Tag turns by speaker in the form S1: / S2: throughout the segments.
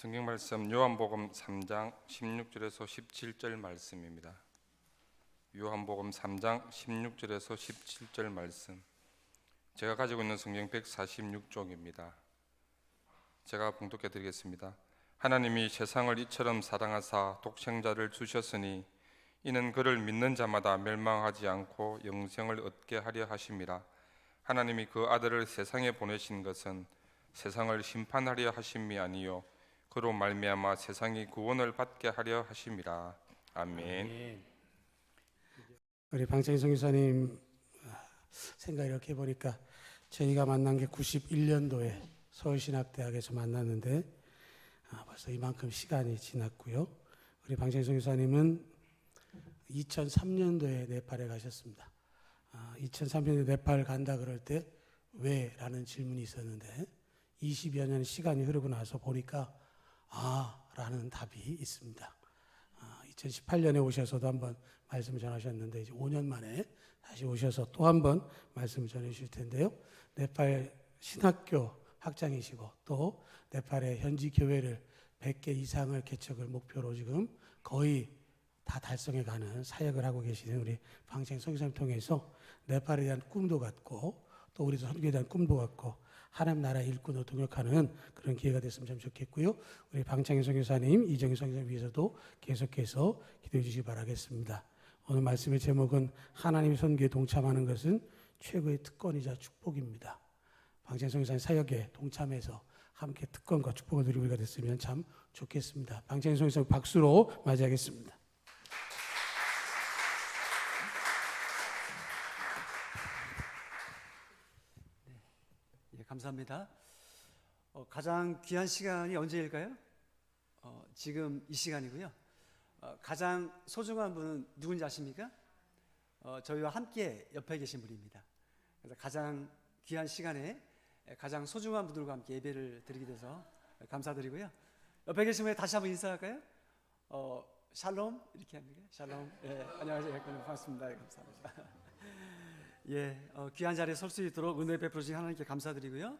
S1: 성경 말씀 요한복음 3장 16절에서 17절 말씀입니다. 요한복음 3장 16절에서 17절 말씀. 제가 가지고 있는 성경 146쪽입니다. 제가 봉독해 드리겠습니다. 하나님이 세상을 이처럼 사랑하사 독생자를 주셨으니 이는 그를 믿는 자마다 멸망하지 않고 영생을 얻게 하려 하심이라. 하나님이 그 아들을 세상에 보내신 것은 세상을 심판하려 하심이 아니요 그로 말미암아 세상이 구원을 받게 하려 하심이라. 아멘.
S2: 우리 방창희 선교사님 생각 이렇게 해보니까 저희가 만난 게 91년도에 서울신학대학에서 만났는데 벌써 이만큼 시간이 지났고요. 우리 방창희 선교사님은 2003년도에 네팔에 가셨습니다. 2003년에 네팔 간다 그럴 때 왜? 라는 질문이 있었는데 20여 년 시간이 흐르고 나서 보니까 라는 답이 있습니다. 2018년에 오셔서도 한번 말씀을 전하셨는데 이제 5년 만에 다시 오셔서 또 한번 말씀을 전해 주실 텐데요. 네팔 신학교 학장이시고 또 네팔의 현지 교회를 100개 이상을 개척을 목표로 지금 거의 다 달성해 가는 사역을 하고 계시는 우리 방창희 선교사님 통해서 네팔에 대한 꿈도 갖고 또 우리 선교에 대한 꿈도 갖고 하나님 나라 일꾼으로 동역하는 그런 기회가 됐으면 참 좋겠고요. 우리 방창희 선교사님, 이정희 선교사님 위해서도 계속해서 기도해 주시기 바라겠습니다. 오늘 말씀의 제목은 하나님의 선교에 동참하는 것은 최고의 특권이자 축복입니다. 방창희 선교사님 사역에 동참해서 함께 특권과 축복을 누리고 우리가 됐으면 참 좋겠습니다. 방창희 선교사님 박수로 맞이하겠습니다.
S3: 감사합니다. 가장 귀한 시간이 언제일까요? 지금 이 시간이고요. 가장 소중한 분은 누군지 아십니까? 저희와 함께 옆에 계신 분입니다. 그래서 가장 귀한 시간에 가장 소중한 분들과 함께 예배를 드리게 돼서 감사드리고요. 옆에 계신 분에 다시 한번 인사할까요? 샬롬 이렇게 합니까? 샬롬. 예, 안녕하세요. 반갑습니다. 감사합니다. 귀한 자리에 설 수 있도록 은혜 베풀어 주신 하나님께 감사드리고요.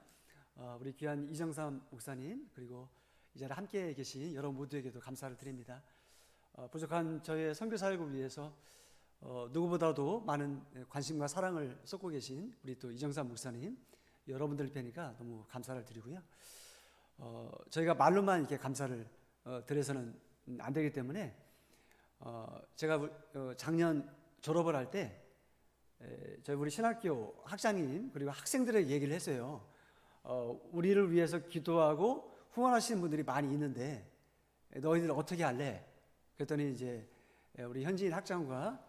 S3: 우리 귀한 이정삼 목사님 그리고 이 자리에 함께 계신 여러분 모두에게도 감사를 드립니다. 부족한 저의 선교 사역을 위해서 누구보다도 많은 관심과 사랑을 쏟고 계신 우리 또 이정삼 목사님 여러분들 뵈니까 너무 감사를 드리고요. 저희가 말로만 이렇게 감사를 드려서는 안 되기 때문에 제가 작년 졸업을 할 때 저희 우리 신학교 학장님 그리고 학생들에게 얘기를 했어요. 우리를 위해서 기도하고 후원하시는 분들이 많이 있는데 너희들 어떻게 할래? 그랬더니 이제 우리 현지인 학장과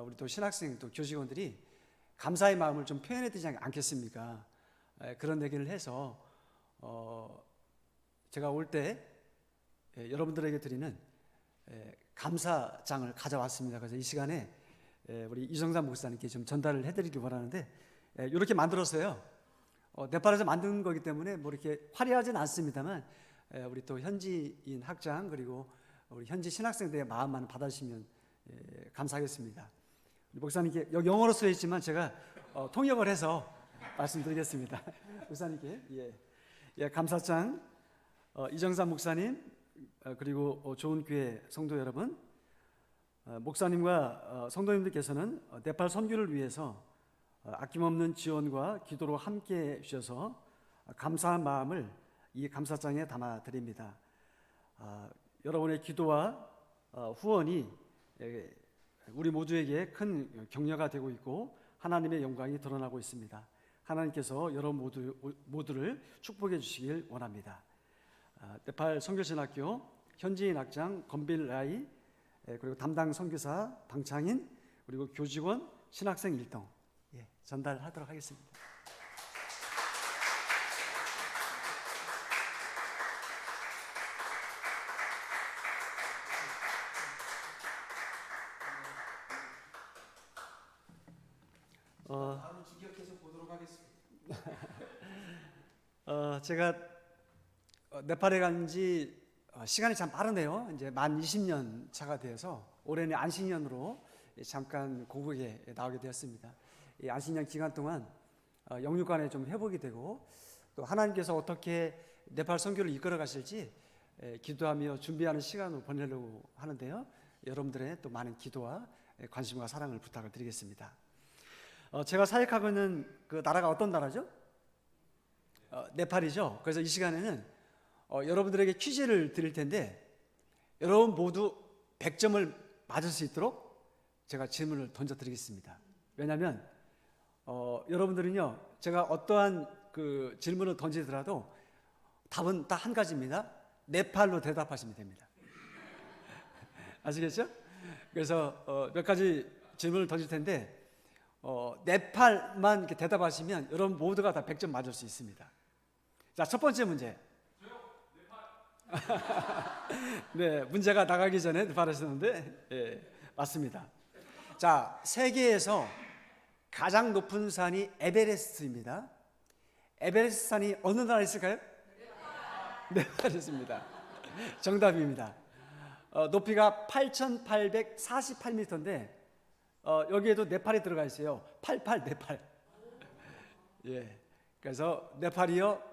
S3: 우리 또 신학생 또 교직원들이 감사의 마음을 좀 표현해야 되지 않겠습니까? 그런 얘기를 해서 제가 올 때 여러분들에게 드리는 감사장을 가져왔습니다. 그래서 이 시간에 우리 이정삼 목사님께 좀 전달을 해드리기 바라는데 이렇게 만들었어요. 네팔에서 만든 거기 때문에 뭐 이렇게 화려하진 않습니다만 우리 또 현지인 학장 그리고 우리 현지 신학생들의 마음만 받아주시면 감사하겠습니다. 우리 목사님께 여기 영어로 쓰여 있지만 제가 통역을 해서 말씀드리겠습니다. 목사님께 감사장 이정삼 목사님 그리고 좋은 교회 성도 여러분, 목사님과 성도님들께서는 네팔 선교를 위해서 아낌없는 지원과 기도로 함께 주셔서 감사한 마음을 이 감사장에 담아 드립니다. 여러분의 기도와 후원이 우리 모두에게 큰 격려가 되고 있고 하나님의 영광이 드러나고 있습니다. 하나님께서 여러분 모두를 축복해 주시길 원합니다. 네팔 선교신학교 현지인 학장 건빌 라이 그리고 담당 선교사 방창인 그리고 교직원 신학생 1동 전달하도록 하겠습니다.
S2: 다음은 직역해서 보도록 하겠습니다.
S3: 제가 네팔에 간 지 시간이 참 빠르네요. 이제 만 20년 차가 되어서 올해는 안식년으로 잠깐 고국에 나오게 되었습니다. 이 안식년 기간 동안 영육간에 좀 회복이 되고 또 하나님께서 어떻게 네팔 선교를 이끌어 가실지 기도하며 준비하는 시간을 보내려고 하는데요. 여러분들의 또 많은 기도와 관심과 사랑을 부탁을 드리겠습니다. 제가 사역하고 있는 그 나라가 어떤 나라죠? 네팔이죠. 그래서 이 시간에는 여러분들에게 퀴즈를 드릴 텐데 여러분 모두 100점을 맞을 수 있도록 제가 질문을 던져드리겠습니다. 왜냐하면 여러분들은요, 제가 어떠한 그 질문을 던지더라도 답은 딱 한 가지입니다. 네팔로 대답하시면 됩니다. 아시겠죠? 그래서 몇 가지 질문을 던질 텐데 네팔만 이렇게 대답하시면 여러분 모두가 다 100점 맞을 수 있습니다. 자, 첫 번째 문제. 네, 문제가 나가기 전에 네팔 하셨는데 예, 맞습니다. 자, 세계에서 가장 높은 산이 에베레스트입니다. 에베레스트 산이 어느 나라에 있을까요? 네팔이었습니다. 정답입니다. 높이가 8,848m인데 여기에도 네팔이 들어가 있어요. 88 네팔. 예, 그래서 네팔이요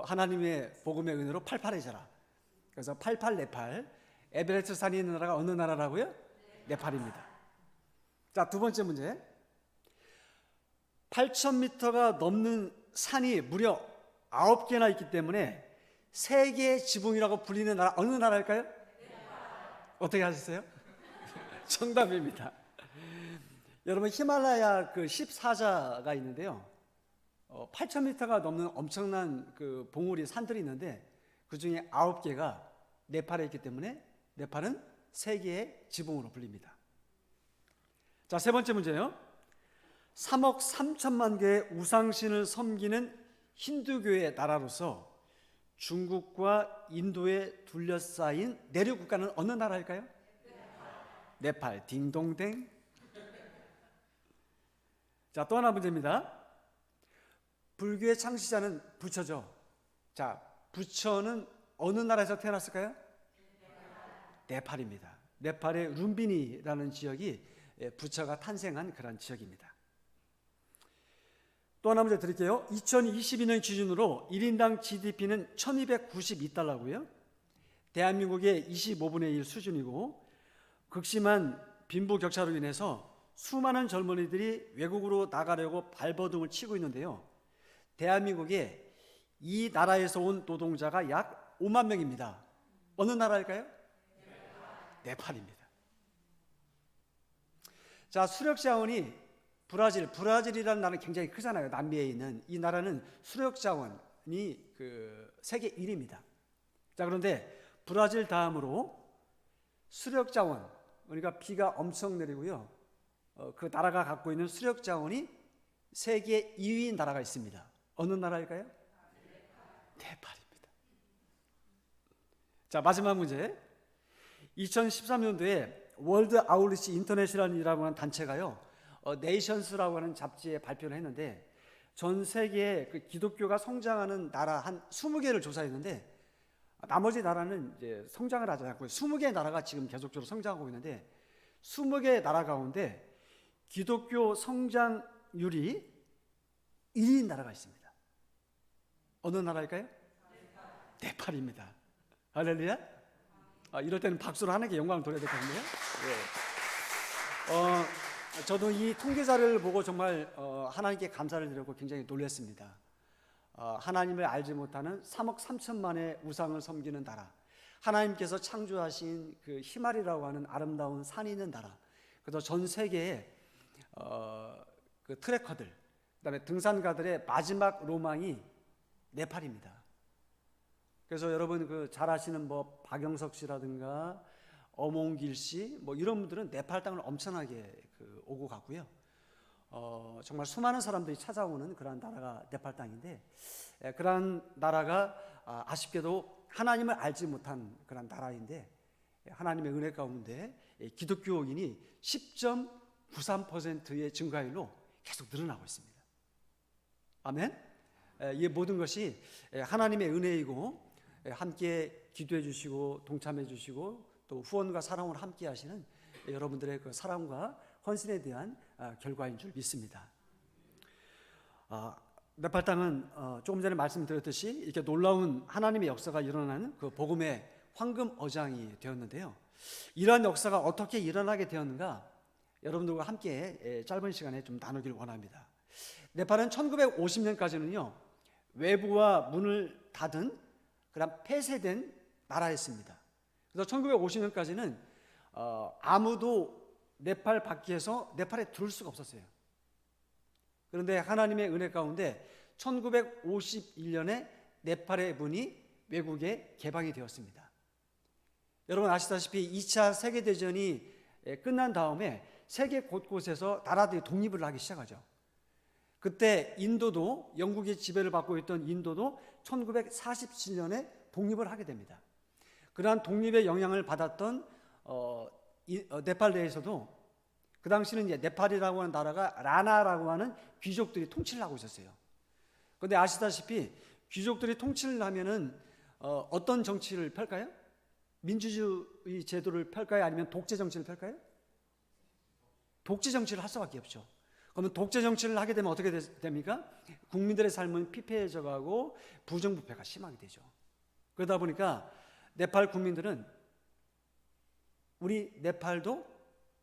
S3: 하나님의 복음의 은혜로 88해져라. 그래서 88 네팔. 에베레스트 산이 있는 나라가 어느 나라라고요? 네팔입니다. 자, 두 번째 문제. 8,000m가 넘는 산이 무려 9개나 있기 때문에 세계의 지붕이라고 불리는 나라 어느 나라일까요? 어떻게 하셨어요? 정답입니다. 여러분 히말라야 그 14자가 있는데요. 8,000m가 넘는 엄청난 그 봉우리 산들이 있는데 그 중에 9개가 네팔에 있기 때문에 네팔은 세계의 지붕으로 불립니다. 자, 세 번째 문제요. 3억 3천만 개의 우상신을 섬기는 힌두교의 나라로서 중국과 인도에 둘러싸인 내륙 국가는 어느 나라일까요? 네팔. 딩동댕. 자, 또 하나 문제입니다. 불교의 창시자는 부처죠. 자, 부처는 어느 나라에서 태어났을까요? 네팔입니다. 네팔의 룸비니라는 지역이 부처가 탄생한 그런 지역입니다. 또 하나 문제 드릴게요. 2022년 기준으로 1인당 GDP는 1292달러고요. 대한민국의 25분의 1 수준이고 극심한 빈부격차로 인해서 수많은 젊은이들이 외국으로 나가려고 발버둥을 치고 있는데요. 대한민국에 이 나라에서 온 노동자가 약 5만 명입니다. 어느 나라일까요? 네팔입니다. 자, 수력 자원이 브라질이라는 나라는 굉장히 크잖아요. 남미에 있는 이 나라는 수력 자원이 그 세계 1위입니다. 자, 그런데 브라질 다음으로 수력 자원, 그러니까 비가 엄청 내리고요. 그 나라가 갖고 있는 수력 자원이 세계 2위인 나라가 있습니다. 어느 나라일까요? 네팔입니다. 자, 마지막 문제. 2013년도에 월드 아웃리치 인터내셔널이라고 하는 단체가요. 네이션스라고 하는 잡지에 발표를 했는데 전 세계에 그 기독교가 성장하는 나라 한 20개를 조사했는데 나머지 나라는 이제 성장을 하지 않고 20개의 나라가 지금 계속적으로 성장하고 있는데 20개의 나라 가운데 기독교 성장률이 1위인 나라가 있습니다. 어느 나라일까요? 네팔입니다. 할렐루야. 이럴 때는 박수로 하나님께 영광을 돌려야 되거든요. 저도 이 통계자를 보고 정말 하나님께 감사를 드렸고 굉장히 놀랐습니다. 하나님을 알지 못하는 3억 3천만의 우상을 섬기는 나라, 하나님께서 창조하신 그 히말이라고 하는 아름다운 산이 있는 나라, 그래서 전 세계의 그 트레커들, 그다음에 등산가들의 마지막 로망이 네팔입니다. 그래서 여러분 그 잘 아시는 뭐 박영석 씨라든가 어몽길 씨, 뭐 이런 분들은 네팔 땅을 엄청나게 오고 갔고요. 정말 수많은 사람들이 찾아오는 그런 나라가 네팔 땅인데, 그런 나라가 아쉽게도 하나님을 알지 못한 그런 나라인데, 하나님의 은혜 가운데 기독교인이 10.93%의 증가율로 계속 늘어나고 있습니다. 아멘. 이 모든 것이 하나님의 은혜이고, 함께 기도해 주시고 동참해 주시고 또 후원과 사랑으로 함께 하시는 여러분들의 그 사랑과 헌신에 대한 결과인 줄 믿습니다. 네팔 땅은 조금 전에 말씀드렸듯이 이렇게 놀라운 하나님의 역사가 일어나는 그 복음의 황금 어장이 되었는데요. 이러한 역사가 어떻게 일어나게 되었는가 여러분들과 함께 짧은 시간에 좀 나누길 원합니다. 네팔은 1950년까지는요 외부와 문을 닫은 그런 폐쇄된 나라였습니다. 그래서 1950년까지는 아무도 네팔 밖에서 네팔에 들어올 수가 없었어요. 그런데 하나님의 은혜 가운데 1951년에 네팔의 문이 외국에 개방이 되었습니다. 여러분 아시다시피 2차 세계대전이 끝난 다음에 세계 곳곳에서 나라들이 독립을 하기 시작하죠. 그때 인도도 영국의 지배를 받고 있던 인도도 1947년에 독립을 하게 됩니다. 그러한 독립의 영향을 받았던 네팔 내에서도 그 당시는 이제 네팔이라고 하는 나라가 라나라고 하는 귀족들이 통치를 하고 있었어요. 그런데 아시다시피 귀족들이 통치를 하면은 어떤 정치를 펼까요? 민주주의 제도를 펼까요? 아니면 독재 정치를 펼까요? 독재 정치를 할 수밖에 없죠. 그러면 독재 정치를 하게 되면 어떻게 됩니까? 국민들의 삶은 피폐해져 가고 부정부패가 심하게 되죠. 그러다 보니까 네팔 국민들은 우리 네팔도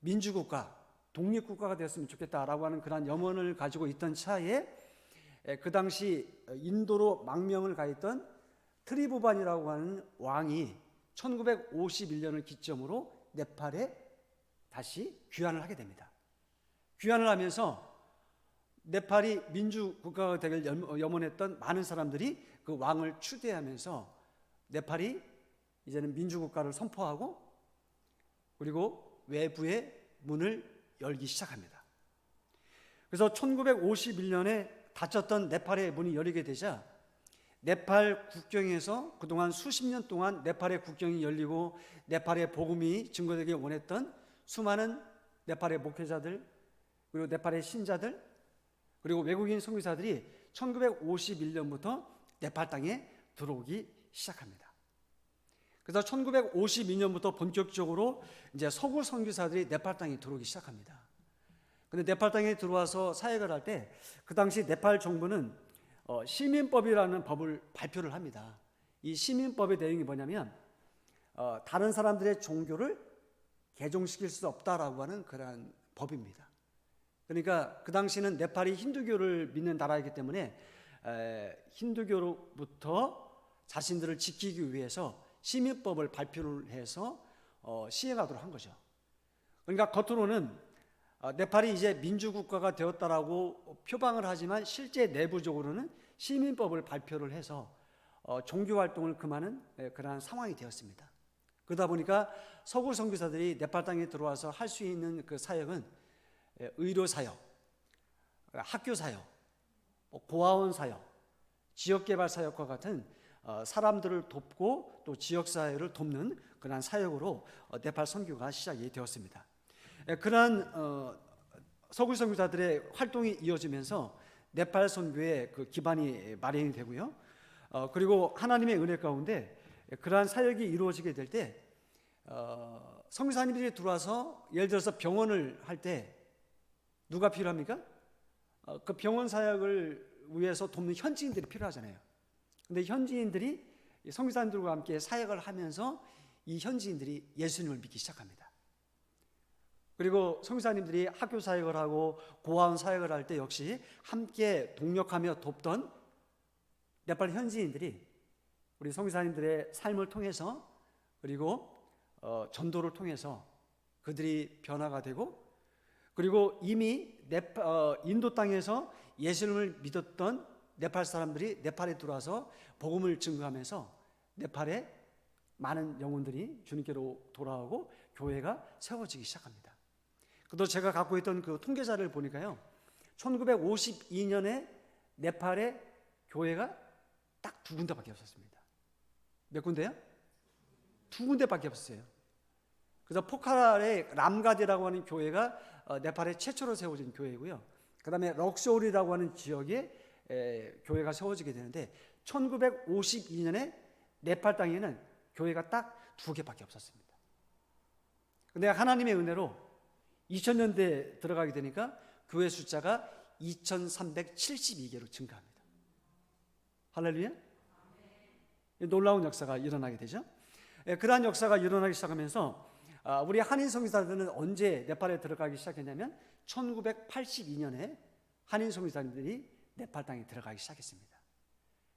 S3: 민주국가, 독립국가가 되었으면 좋겠다라고 하는 그런 염원을 가지고 있던 차에 그 당시 인도로 망명을 가했던 트리부반이라고 하는 왕이 1951년을 기점으로 네팔에 다시 귀환을 하게 됩니다. 귀환을 하면서 네팔이 민주국가가 되길 염원했던 많은 사람들이 그 왕을 추대하면서 네팔이 이제는 민주국가를 선포하고 그리고 외부의 문을 열기 시작합니다. 그래서 1951년에 닫혔던 네팔의 문이 열리게 되자 네팔 국경에서 그동안 수십 년 동안 네팔의 국경이 열리고 네팔의 복음이 증거되길 원했던 수많은 네팔의 목회자들 그리고 네팔의 신자들 그리고 외국인 선교사들이 1951년부터 네팔 땅에 들어오기 시작합니다. 그래서 1952년부터 본격적으로 이제 서구 선교사들이 네팔 땅에 들어오기 시작합니다. 그런데 네팔 땅에 들어와서 사역을 할 때 그 당시 네팔 정부는 시민법이라는 법을 발표를 합니다. 이 시민법의 내용이 뭐냐면 다른 사람들의 종교를 개종시킬 수 없다라고 하는 그러한 법입니다. 그러니까 그 당시는 네팔이 힌두교를 믿는 나라이기 때문에 힌두교로부터 자신들을 지키기 위해서 시민법을 발표를 해서 시행하도록 한 거죠. 그러니까 겉으로는 네팔이 이제 민주국가가 되었다라고 표방을 하지만 실제 내부적으로는 시민법을 발표를 해서 종교활동을 금하는 그러한 상황이 되었습니다. 그러다 보니까 서구 선교사들이 네팔 땅에 들어와서 할 수 있는 그 사역은 의료사역, 학교사역, 고아원 사역, 지역개발 사역과 같은 사람들을 돕고 또 지역사회를 돕는 그러한 사역으로 네팔 선교가 시작이 되었습니다. 그러한 서구 선교사들의 활동이 이어지면서 네팔 선교의 그 기반이 마련이 되고요. 그리고 하나님의 은혜 가운데 그러한 사역이 이루어지게 될 때 선교사님들이 들어와서 예를 들어서 병원을 할 때 누가 필요합니까? 그 병원 사역을 위해서 돕는 현지인들이 필요하잖아요. 근데 현지인들이 선교사님들과 함께 사역을 하면서 이 현지인들이 예수님을 믿기 시작합니다. 그리고 선교사님들이 학교 사역을 하고 고아원 사역을 할 때 역시 함께 동력하며 돕던 네팔 현지인들이 우리 선교사님들의 삶을 통해서 그리고 전도를 통해서 그들이 변화가 되고 그리고 이미 인도 땅에서 예수님을 믿었던 네팔 사람들이 네팔에 들어와서 복음을 증거하면서 네팔에 많은 영혼들이 주님께로 돌아오고 교회가 세워지기 시작합니다. 그래도 제가 갖고 있던 그 통계자를 보니까요, 1952년에 네팔에 교회가 딱 2군데밖에 없었습니다. 몇 군데요? 2군데밖에 없었어요. 그래서 포카라의 람가디라고 하는 교회가 네팔에 최초로 세워진 교회이고요. 그 다음에 럭소울이라고 하는 지역에 교회가 세워지게 되는데 1952년에 네팔 땅에는 교회가 딱 2개밖에 없었습니다. 근데 하나님의 은혜로 2000년대에 들어가게 되니까 교회 숫자가 2372개로 증가합니다. 할렐루야. 놀라운 역사가 일어나게 되죠. 그러한 역사가 일어나기 시작하면서 우리 한인 선교사들은 언제 네팔에 들어가기 시작했냐면 1982년에 한인 선교사님들이 네팔 땅에 들어가기 시작했습니다.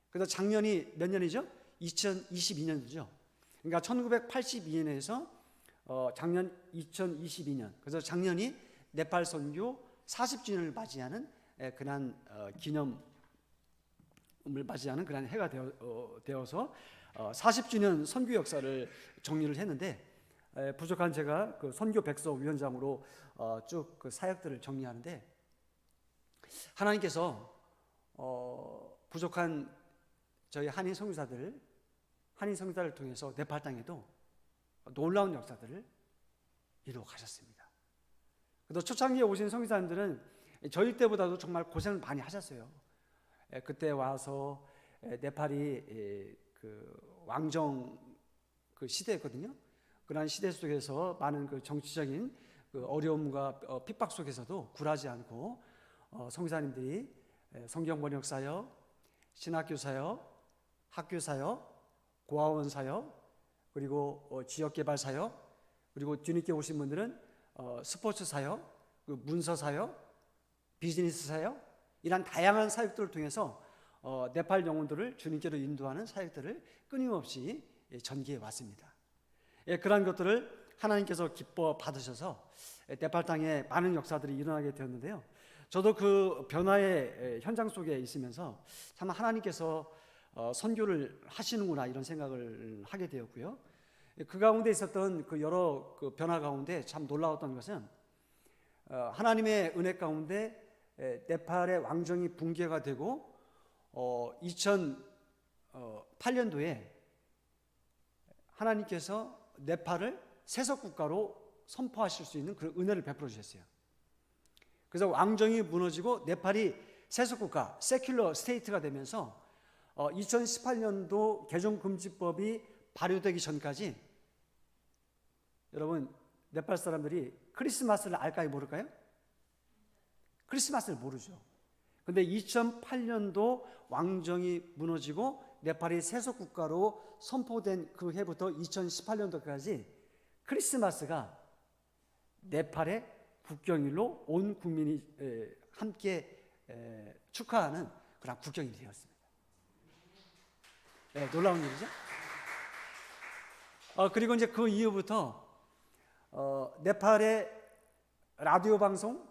S3: 그래서 작년이 몇 년이죠? 2022년이죠. 그러니까 1982년에서 작년 2022년, 그래서 작년이 네팔 선교 40주년을 맞이하는 그런 기념을 맞이하는 그런 해가 되어서 40주년 선교 역사를 정리를 했는데, 부족한 제가 그 선교 백서 위원장으로 쭉 그 사역들을 정리하는데, 하나님께서 부족한 저희 한인 선교사들을 통해서 네팔 땅에도 놀라운 역사들을 이루어 가셨습니다. 그래서 초창기에 오신 선교사님들은 저희 때보다도 정말 고생을 많이 하셨어요. 그때 와서 네팔이 그 왕정 그 시대였거든요. 그러한 시대 속에서 많은 그 정치적인 그 어려움과 핍박 속에서도 굴하지 않고 선교사님들이 성경 번역 사역, 신학교 사역, 학교 사역, 고아원 사역, 그리고 지역 개발 사역, 그리고 뒤늦게 오신 분들은 스포츠 사역, 그 문서 사역, 비즈니스 사역, 이런 다양한 사역들을 통해서 네팔 영혼들을 주님께로 인도하는 사역들을 끊임없이 전개해 왔습니다. 그러한 것들을 하나님께서 기뻐 받으셔서 네팔 땅에 많은 역사들이 일어나게 되었는데요. 저도 그 변화의 현장 속에 있으면서 참 하나님께서 선교를 하시는구나 이런 생각을 하게 되었고요. 그 가운데 있었던 그 여러 그 변화 가운데 참 놀라웠던 것은 하나님의 은혜 가운데 네팔의 왕정이 붕괴가 되고 2008년도에 하나님께서 네팔을 세속 국가로 선포하실 수 있는 그런 은혜를 베풀어 주셨어요. 그래서 왕정이 무너지고 네팔이 세속 국가, 세큘러 스테이트가 되면서 2018년도 개종금지법이 발효되기 전까지 여러분 네팔 사람들이 크리스마스를 알까요, 모를까요? 크리스마스를 모르죠. 근데 2008년도 왕정이 무너지고 네팔이 세속 국가로 선포된 그 해부터 2018년도까지 크리스마스가 네팔의 국경일로 온 국민이 함께 축하하는 그런 국경일이 되었습니다. 네, 놀라운 일이죠. 그리고 이제 그 이후부터 네팔의 라디오 방송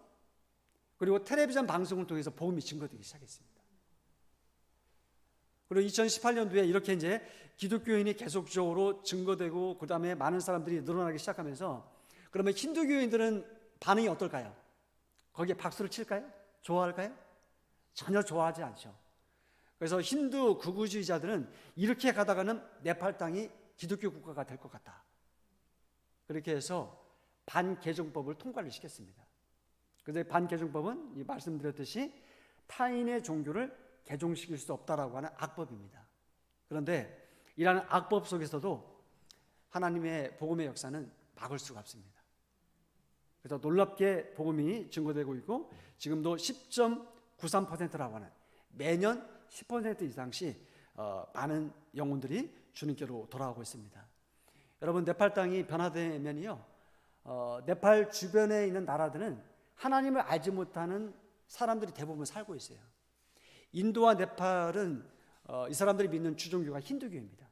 S3: 그리고 텔레비전 방송을 통해서 복음이 증거되기 시작했습니다. 그리고 2018년도에 이렇게 이제 기독교인이 계속적으로 증거되고 그 다음에 많은 사람들이 늘어나기 시작하면서 그러면 힌두교인들은 반응이 어떨까요? 거기에 박수를 칠까요? 좋아할까요? 전혀 좋아하지 않죠. 그래서 힌두 극우주의자들은 이렇게 가다가는 네팔 땅이 기독교 국가가 될 것 같다. 그렇게 해서 반개종법을 통과를 시켰습니다. 그런데 반개종법은 말씀드렸듯이 타인의 종교를 개종시킬 수 없다라고 하는 악법입니다. 그런데 이러한 악법 속에서도 하나님의 복음의 역사는 막을 수가 없습니다. 그래서 놀랍게 복음이 증거되고 있고 지금도 10.93%라고 하는 매년 10% 이상씩 많은 영혼들이 주님께로 돌아오고 있습니다. 여러분 네팔 땅이 변화되면요, 네팔 주변에 있는 나라들은 하나님을 알지 못하는 사람들이 대부분 살고 있어요. 인도와 네팔은 이 사람들이 믿는 주종교가 힌두교입니다.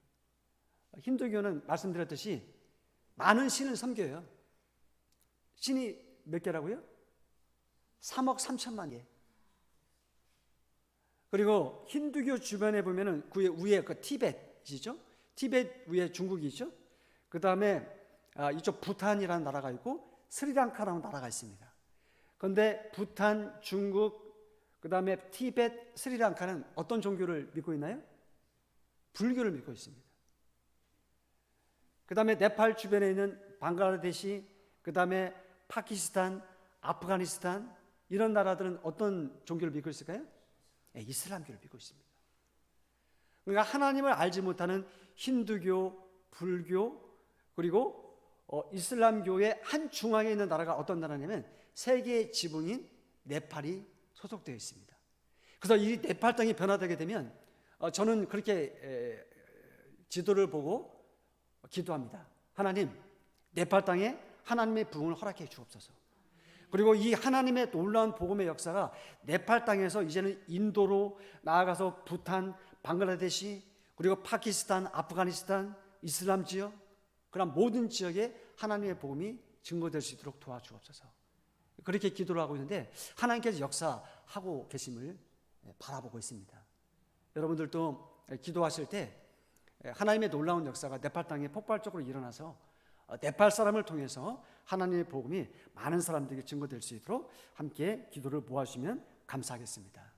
S3: 힌두교는 말씀드렸듯이 많은 신을 섬겨요. 신이 몇 개라고요? 3억 3천만 개. 그리고 힌두교 주변에 보면은 그 위에 그 티벳이죠. 티벳 위에 중국이 있죠. 그 다음에 이쪽 부탄이라는 나라가 있고 스리랑카라는 나라가 있습니다. 그런데 부탄, 중국, 그 다음에 티벳, 스리랑카는 어떤 종교를 믿고 있나요? 불교를 믿고 있습니다. 그 다음에 네팔 주변에 있는 방글라데시, 그 다음에 파키스탄, 아프가니스탄 이런 나라들은 어떤 종교를 믿고 있을까요? 이슬람교를 믿고 있습니다. 그러니까 하나님을 알지 못하는 힌두교, 불교 그리고 이슬람교의 한 중앙에 있는 나라가 어떤 나라냐면 세계의 지붕인 네팔이 소속되어 있습니다. 그래서 이 네팔 땅이 변화되게 되면 저는 그렇게 지도를 보고 기도합니다. 하나님, 네팔 땅에 하나님의 부흥을 허락해 주옵소서. 그리고 이 하나님의 놀라운 복음의 역사가 네팔 땅에서 이제는 인도로 나아가서 부탄, 방글라데시, 그리고 파키스탄, 아프가니스탄, 이슬람 지역, 그런 모든 지역에 하나님의 복음이 증거될 수 있도록 도와주옵소서. 그렇게 기도를 하고 있는데 하나님께서 역사하고 계심을 바라보고 있습니다. 여러분들도 기도하실 때 하나님의 놀라운 역사가 네팔 땅에 폭발적으로 일어나서 네팔 사람을 통해서 하나님의 복음이 많은 사람들에게 증거될 수 있도록 함께 기도를 모아주시면 감사하겠습니다.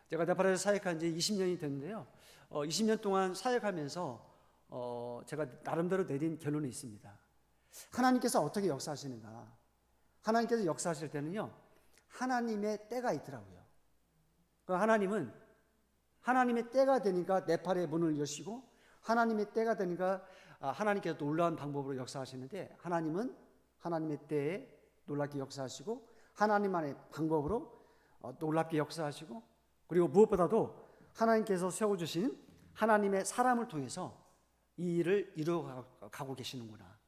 S3: 제가 네팔에서 사역한 지 20년이 됐는데요. 20년 동안 사역하면서 제가 나름대로 내린 결론이 있습니다. 하나님께서 어떻게 역사하시는가? 하나님께서 역사하실 때는요, 하나님의 때가 있더라고요. 그 하나님은 하나님의 때가 되니까 네팔의 문을 여시고, 하나님의 때가 되니까 하나님께서 놀라운 방법으로 역사하시는데, 하나님은 하나님의 때에 놀랍게 역사하시고, 하나님만의 방법으로 놀랍게 역사하시고, 그리고 무엇보다도 하나님께서 세워주신 하나님의 사람을 통해서 이 일을 이루어가고 계시는구나.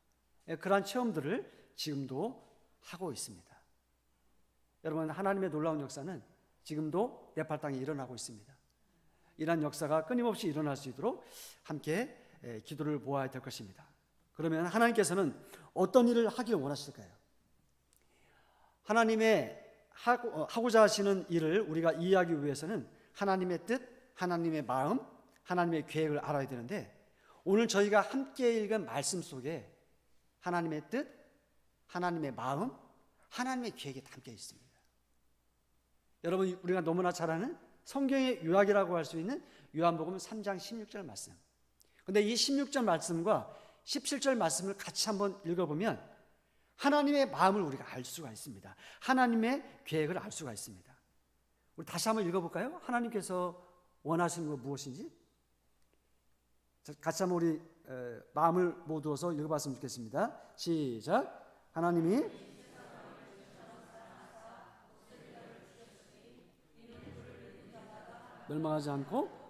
S3: 그러한 체험들을 지금도 하고 있습니다. 여러분, 하나님의 놀라운 역사는 지금도 네팔 땅에 일어나고 있습니다. 이러한 역사가 끊임없이 일어날 수 있도록 함께 기도를 모아야 될 것입니다. 그러면 하나님께서는 어떤 일을 하길 원하실까요? 하나님의 하고자 하시는 일을 우리가 이해하기 위해서는 하나님의 뜻, 하나님의 마음, 하나님의 계획을 알아야 되는데, 오늘 저희가 함께 읽은 말씀 속에 하나님의 뜻, 하나님의 마음, 하나님의 계획이 담겨 있습니다. 여러분, 우리가 너무나 잘 아는 성경의 요약이라고 할 수 있는 요한복음 3장 16절 말씀. 근데 이 16절 말씀과 17절 말씀을 같이 한번 읽어보면 하나님의 마음을 우리가 알 수가 있습니다. 하나님의 계획을 알 수가 있습니다. 우리 다시 한번 읽어볼까요? 하나님께서 원하시는 것 무엇인지 같이 한번 우리 마음을 모두어서 읽어봤으면 좋겠습니다. 시작. 하나님이 멸망하지 않고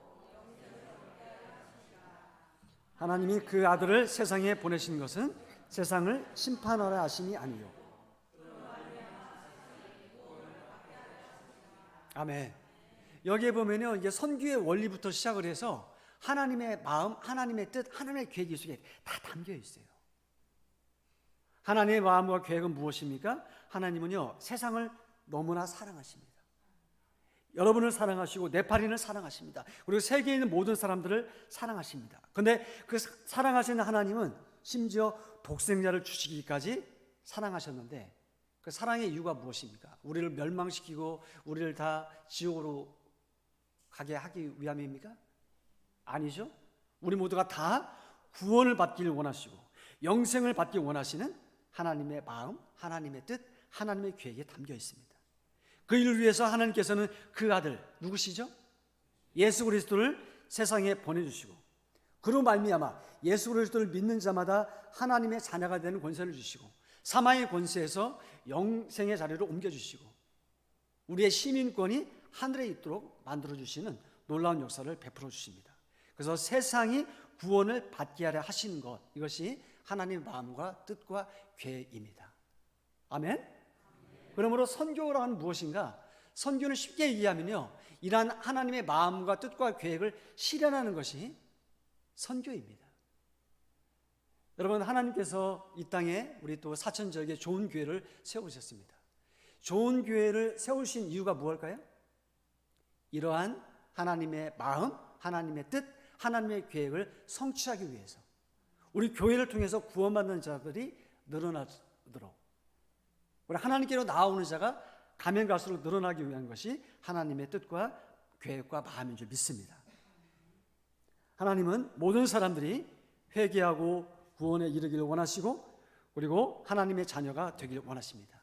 S3: 하나님이 그 아들을 세상에 보내신 것은 세상을 심판하라 하심이 아니요. 아멘. 여기에 보면요, 이제 선교의 원리부터 시작을 해서 하나님의 마음, 하나님의 뜻, 하나님의 계획 속에 다 담겨 있어요. 하나님의 마음과 계획은 무엇입니까? 하나님은요, 세상을 너무나 사랑하십니다. 여러분을 사랑하시고 네팔인을 사랑하십니다. 그리고 세계에 있는 모든 사람들을 사랑하십니다. 그런데 그 사랑하시는 하나님은 심지어 독생자를 주시기까지 사랑하셨는데, 그 사랑의 이유가 무엇입니까? 우리를 멸망시키고 우리를 다 지옥으로 가게 하기 위함입니까? 아니죠. 우리 모두가 다 구원을 받기를 원하시고 영생을 받기 원하시는 하나님의 마음, 하나님의 뜻, 하나님의 계획에 담겨 있습니다. 그 일을 위해서 하나님께서는 그 아들, 누구시죠? 예수 그리스도를 세상에 보내주시고, 그로 말미암아 예수 그리스도를 믿는 자마다 하나님의 자녀가 되는 권세를 주시고, 사망의 권세에서 영생의 자리로 옮겨주시고, 우리의 시민권이 하늘에 있도록 만들어주시는 놀라운 역사를 베풀어 주십니다. 그래서 세상이 구원을 받게 하려 하시는 것, 이것이 하나님의 마음과 뜻과 계획입니다. 아멘? 그러므로 선교란 무엇인가? 선교는 쉽게 이해하면요, 이러한 하나님의 마음과 뜻과 계획을 실현하는 것이 선교입니다. 여러분, 하나님께서 이 땅에 우리 또 사천 지역에 좋은 교회를 세우셨습니다. 좋은 교회를 세우신 이유가 무엇일까요? 이러한 하나님의 마음, 하나님의 뜻, 하나님의 계획을 성취하기 위해서, 우리 교회를 통해서 구원받는 자들이 늘어나도록, 우리 하나님께로 나아오는 자가 가면 갈수록 늘어나기 위한 것이 하나님의 뜻과 계획과 마음인 줄 믿습니다. 하나님은 모든 사람들이 회개하고 구원에 이르기를 원하시고, 그리고 하나님의 자녀가 되기를 원하십니다.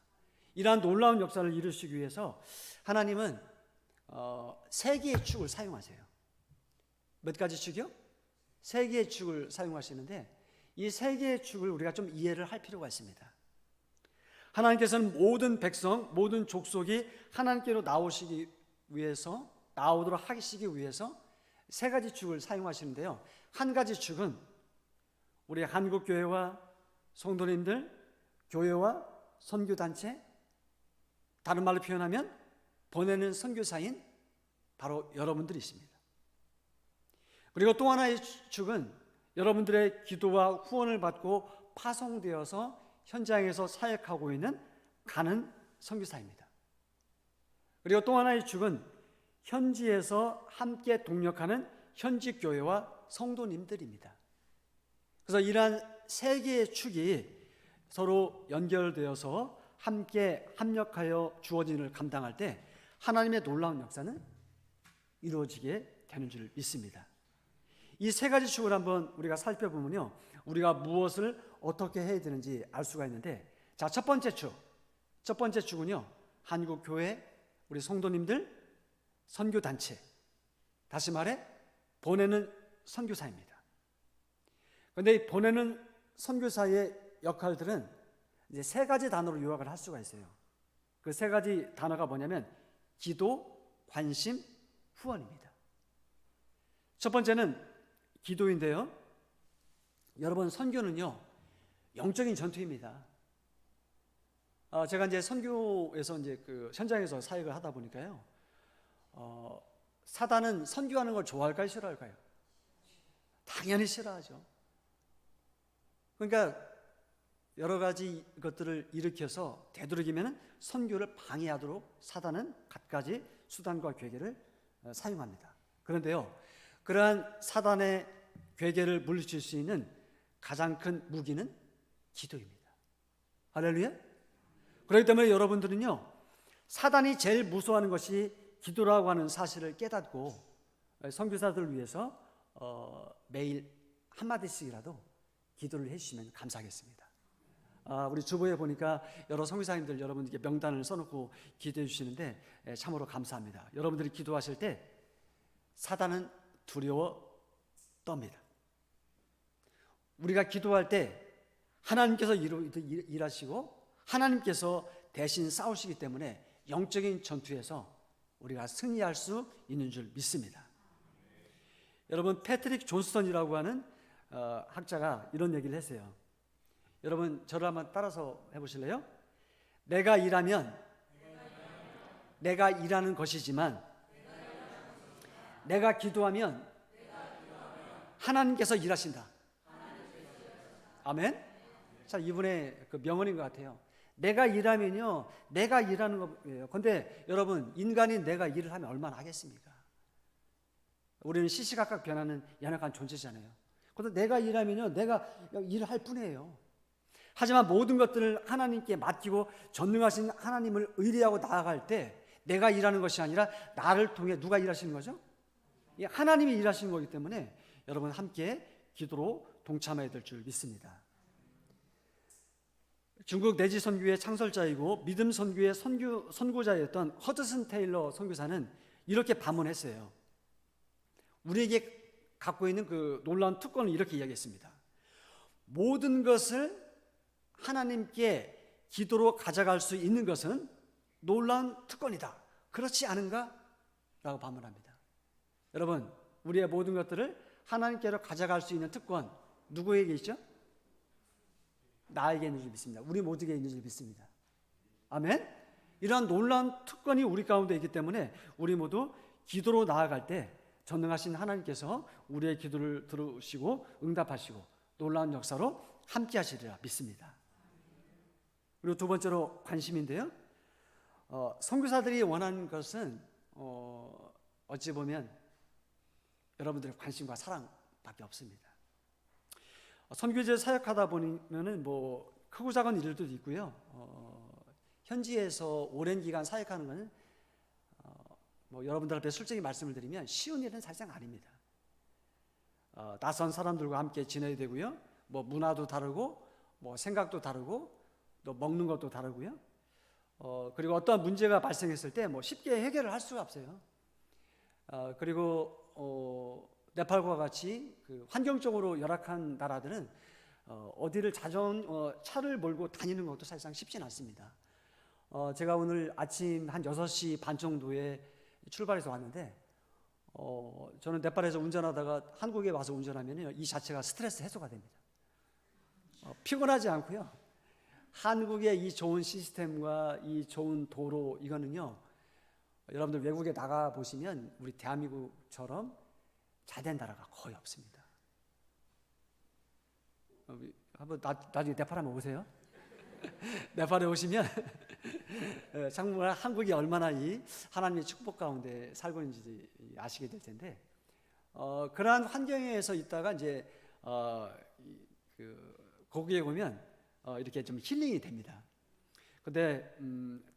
S3: 이러한 놀라운 역사를 이루시기 위해서 하나님은 세 개의 축을 사용하세요. 몇 가지 축이요? 세 개의 축을 사용하시는데, 이 세 개의 축을 우리가 좀 이해를 할 필요가 있습니다. 하나님께서는 모든 백성, 모든 족속이 하나님께로 나오시기 위해서, 나오도록 하시기 위해서 세 가지 축을 사용하시는데요, 한 가지 축은 우리 한국 교회와 성도님들, 교회와 선교단체, 다른 말로 표현하면 보내는 선교사인 바로 여러분들이십니다. 그리고 또 하나의 축은 여러분들의 기도와 후원을 받고 파송되어서 현장에서 사역하고 있는 가는 선교사입니다. 그리고 또 하나의 축은 현지에서 함께 동력하는 현지 교회와 성도님들입니다. 그래서 이러한 세 개의 축이 서로 연결되어서 함께 합력하여 주어진 일을 감당할 때 하나님의 놀라운 역사는 이루어지게 되는 줄 믿습니다. 이 세 가지 축을 한번 우리가 살펴보면요, 우리가 무엇을 어떻게 해야 되는지 알 수가 있는데, 자, 첫 번째 축은요, 한국 교회, 우리 성도님들, 선교단체, 다시 말해 보내는 선교사입니다. 그런데 이 보내는 선교사의 역할들은 이제 세 가지 단어로 요약을 할 수가 있어요. 그 세 가지 단어가 뭐냐면 기도, 관심, 후원입니다. 첫 번째는 기도인데요. 여러분, 선교는요, 영적인 전투입니다. 제가 이제 선교에서 이제 그 현장에서 사역을 하다 보니까요, 사단은 선교하는 걸 좋아할까요, 싫어할까요? 당연히 싫어하죠. 그러니까 여러 가지 것들을 일으켜서 되도록이면 선교를 방해하도록 사단은 갖가지 수단과 괴계를 사용합니다. 그런데요, 그러한 사단의 괴계를 물리칠 수 있는 가장 큰 무기는 기도입니다. 할렐루야. 그렇기 때문에 여러분들은요, 사단이 제일 무서워하는 것이 기도라고 하는 사실을 깨닫고 선교사들을 위해서 매일 한마디씩이라도 기도를 해주시면 감사하겠습니다. 우리 주보에 보니까 여러 선교사님들 여러분들께 명단을 써놓고 기도해 주시는데 참으로 감사합니다. 여러분들이 기도하실 때 사단은 두려워 떱니다. 우리가 기도할 때 하나님께서 일하시고 하나님께서 대신 싸우시기 때문에 영적인 전투에서 우리가 승리할 수 있는 줄 믿습니다. 여러분, 패트릭 존스턴이라고 하는 학자가 이런 얘기를 했어요. 여러분, 저를 한번 따라서 해보실래요? 내가 일하면 내가 일하는 것이지만 내가 기도하면 하나님께서 일하신다. 아멘? 자, 이분의 그 명언인 것 같아요. 내가 일하면요, 내가 일하는 거예요. 그런데 여러분, 인간이 내가 일을 하면 얼마나 하겠습니까? 우리는 시시각각 변하는 연약한 존재잖아요. 그런데 내가 일하면요, 내가 일을 할 뿐이에요. 하지만 모든 것들을 하나님께 맡기고 전능하신 하나님을 의뢰하고 나아갈 때 내가 일하는 것이 아니라 나를 통해 누가 일하시는 거죠? 하나님이 일하시는 거기 때문에 여러분 함께 기도로 동참해야 될 줄 믿습니다. 중국 내지 선교의 창설자이고 믿음 선교의 선고자였던 허드슨 테일러 선교사는 이렇게 반문했어요. 우리에게 갖고 있는 그 놀라운 특권을 이렇게 이야기했습니다. 모든 것을 하나님께 기도로 가져갈 수 있는 것은 놀라운 특권이다. 그렇지 않은가? 라고 반문합니다. 여러분, 우리의 모든 것들을 하나님께로 가져갈 수 있는 특권, 누구에게 있죠? 나에게 있는 줄 믿습니다. 우리 모두에게 있는 줄 믿습니다. 아멘? 이러한 놀라운 특권이 우리 가운데 있기 때문에 우리 모두 기도로 나아갈 때 전능하신 하나님께서 우리의 기도를 들으시고 응답하시고 놀라운 역사로 함께 하시리라 믿습니다. 그리고 두 번째로 관심인데요. 선교사들이 원하는 것은 어찌 보면 여러분들의 관심과 사랑밖에 없습니다. 선교제 사역하다 보면은 뭐 크고 작은 일들도 있고요. 현지에서 오랜 기간 사역하는 것은 뭐 여러분들 앞에 솔직히 말씀을 드리면 쉬운 일은 사실상 아닙니다. 낯선 사람들과 함께 지내야 되고요. 뭐 문화도 다르고 뭐 생각도 다르고 또 먹는 것도 다르고요. 그리고 어떠한 문제가 발생했을 때 뭐 쉽게 해결을 할 수가 없어요. 그리고 네팔과 같이 그 환경적으로 열악한 나라들은 어디를 차를 몰고 다니는 것도 사실상 쉽진 않습니다. 제가 오늘 아침 한 6시 반 정도에 출발해서 왔는데 저는 네팔에서 운전하다가 한국에 와서 운전하면요, 이 자체가 스트레스 해소가 됩니다. 피곤하지 않고요. 한국의 이 좋은 시스템과 이 좋은 도로 이거는요. 여러분들 외국에 나가 보시면 우리 대한민국처럼 잘된 나라가 거의 없습니다. 한번 나중에 네팔 한번 오세요. 네팔에 오시면 정말 한국이 얼마나 이 하나님의 축복 가운데 살고 있는지 아시게 될 텐데, 그러한 환경에서 있다가 이제 거기에 보면 이렇게 좀 힐링이 됩니다. 근데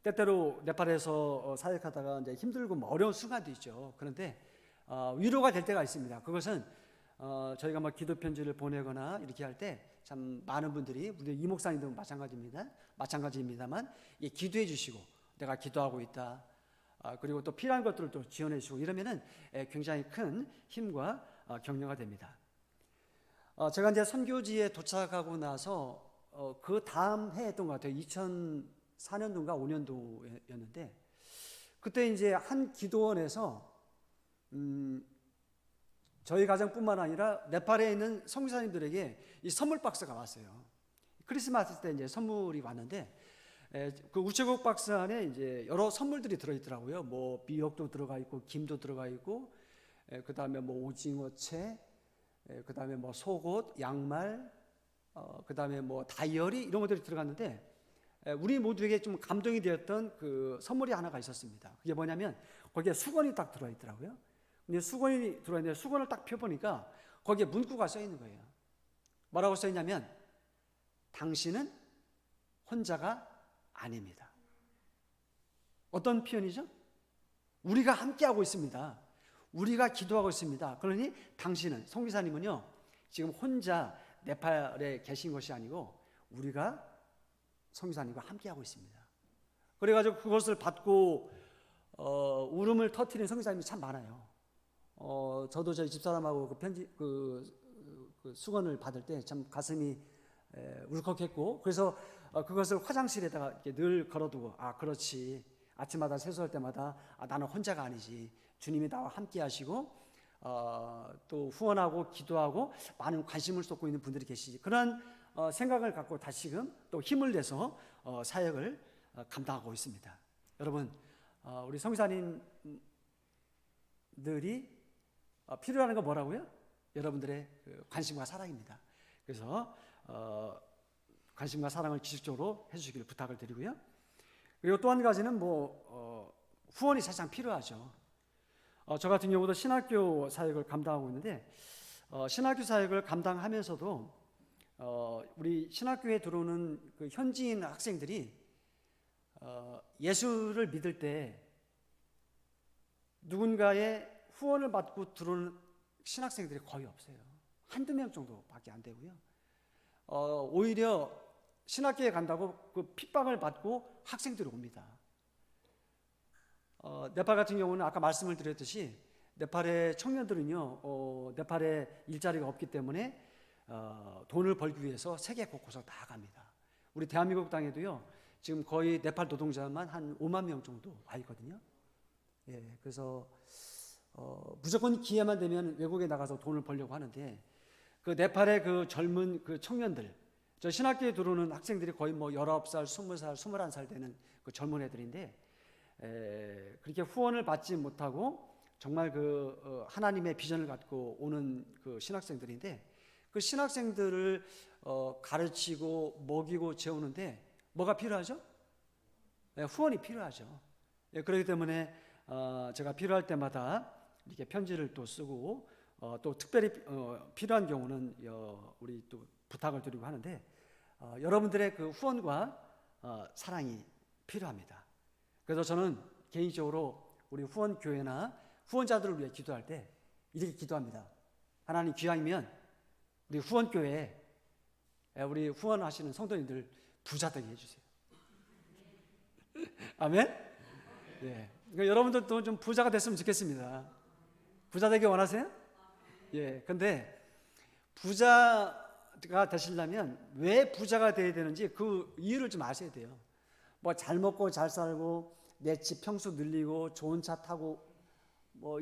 S3: 때때로 네팔에서 사역하다가 이제 힘들고 뭐 어려운 순간도 있죠. 그런데 위로가 될 때가 있습니다. 그것은 저희가 뭐 기도 편지를 보내거나 이렇게 할 때 참 많은 분들이, 우리 이 목사님도 마찬가지입니다만 기도해 주시고 내가 기도하고 있다. 그리고 또 필요한 것들을 또 지원해 주시고 이러면은 굉장히 큰 힘과 격려가 됩니다. 제가 이제 선교지에 도착하고 나서 그 다음 해였던 것 같아요. 2004년도인가 5년도였는데 그때 이제 한 기도원에서 저희 가정뿐만 아니라 네팔에 있는 선교사님들에게 이 선물 박스가 왔어요. 크리스마스 때 이제 선물이 왔는데 그 우체국 박스 안에 이제 여러 선물들이 들어있더라고요. 뭐 미역도 들어가 있고 김도 들어가 있고 그 다음에 뭐 오징어채, 그 다음에 뭐 속옷, 양말, 그 다음에 뭐 다이어리 이런 것들이 들어갔는데 우리 모두에게 좀 감동이 되었던 그 선물이 하나가 있었습니다. 그게 뭐냐면 거기에 수건이 딱 들어있더라고요. 근데 수건이 들어있는데 수건을 딱 펴보니까 거기에 문구가 써 있는 거예요. 뭐라고 써 있냐면 당신은 혼자가 아닙니다. 어떤 표현이죠? 우리가 함께하고 있습니다. 우리가 기도하고 있습니다. 그러니 당신은, 송기사님은요 지금 혼자 네팔에 계신 것이 아니고 우리가 송기사님과 함께하고 있습니다. 그래가지고 그것을 받고 울음을 터뜨리는 송기사님이 참 많아요. 저도 저희 집사람하고 그 편지 그 수건을 받을 때 참 가슴이 울컥했고, 그래서 그것을 화장실에다가 이렇게 늘 걸어두고, 그렇지, 아침마다 세수할 때마다 나는 혼자가 아니지, 주님이 나와 함께 하시고 또 후원하고 기도하고 많은 관심을 쏟고 있는 분들이 계시지, 그런 생각을 갖고 다시금 또 힘을 내서 사역을 감당하고 있습니다. 여러분, 우리 성사님들이 필요한 건 뭐라고요? 여러분들의 관심과 사랑입니다. 그래서 관심과 사랑을 지속적으로 해주시기를 부탁을 드리고요. 그리고 또 한 가지는 후원이 사실상 필요하죠. 저 같은 경우도 신학교 사역을 감당하고 있는데 신학교 사역을 감당하면서도 우리 신학교에 들어오는 그 현지인 학생들이 예수를 믿을 때 누군가의 후원을 받고 들어오는 신학생들이 거의 없어요. 한두 명 정도밖에 안 되고요. 오히려 신학교에 간다고 그 핍박을 받고 학생들이 옵니다. 네팔 같은 경우는 아까 말씀을 드렸듯이 네팔의 청년들은요, 네팔에 일자리가 없기 때문에 돈을 벌기 위해서 세계 곳곳으로 나아갑니다. 우리 대한민국 땅에도요, 지금 거의 네팔 노동자만 한 5만 명 정도 와 있거든요. 예, 그래서 무조건 기회만 되면 외국에 나가서 돈을 벌려고 하는데, 그 네팔의 그 젊은 그 청년들, 저 신학교에 들어오는 학생들이 거의 19살, 20살, 21살 되는 그 젊은 애들인데, 그렇게 후원을 받지 못하고 정말 그 하나님의 비전을 갖고 오는 그 신학생들인데, 그 신학생들을 가르치고 먹이고 재우는데 뭐가 필요하죠? 후원이 필요하죠. 그렇기 때문에 제가 필요할 때마다 이렇게 편지를 또 쓰고 또 특별히 필요한 경우는 우리 또 부탁을 드리고 하는데, 여러분들의 그 후원과 사랑이 필요합니다. 그래서 저는 개인적으로 우리 후원교회나 후원자들을 위해 기도할 때 이렇게 기도합니다. 하나님, 기왕이면 우리 후원교회에 우리 후원하시는 성도님들 부자 되게 해주세요. 아멘? 예. 그러니까 여러분들도 좀 부자가 됐으면 좋겠습니다. 부자 되기 원하세요? 예. 근데 부자가 되시려면 왜 부자가 돼야 되는지 그 이유를 좀 아셔야 돼요. 잘 먹고 잘 살고 내 집 평수 늘리고 좋은 차 타고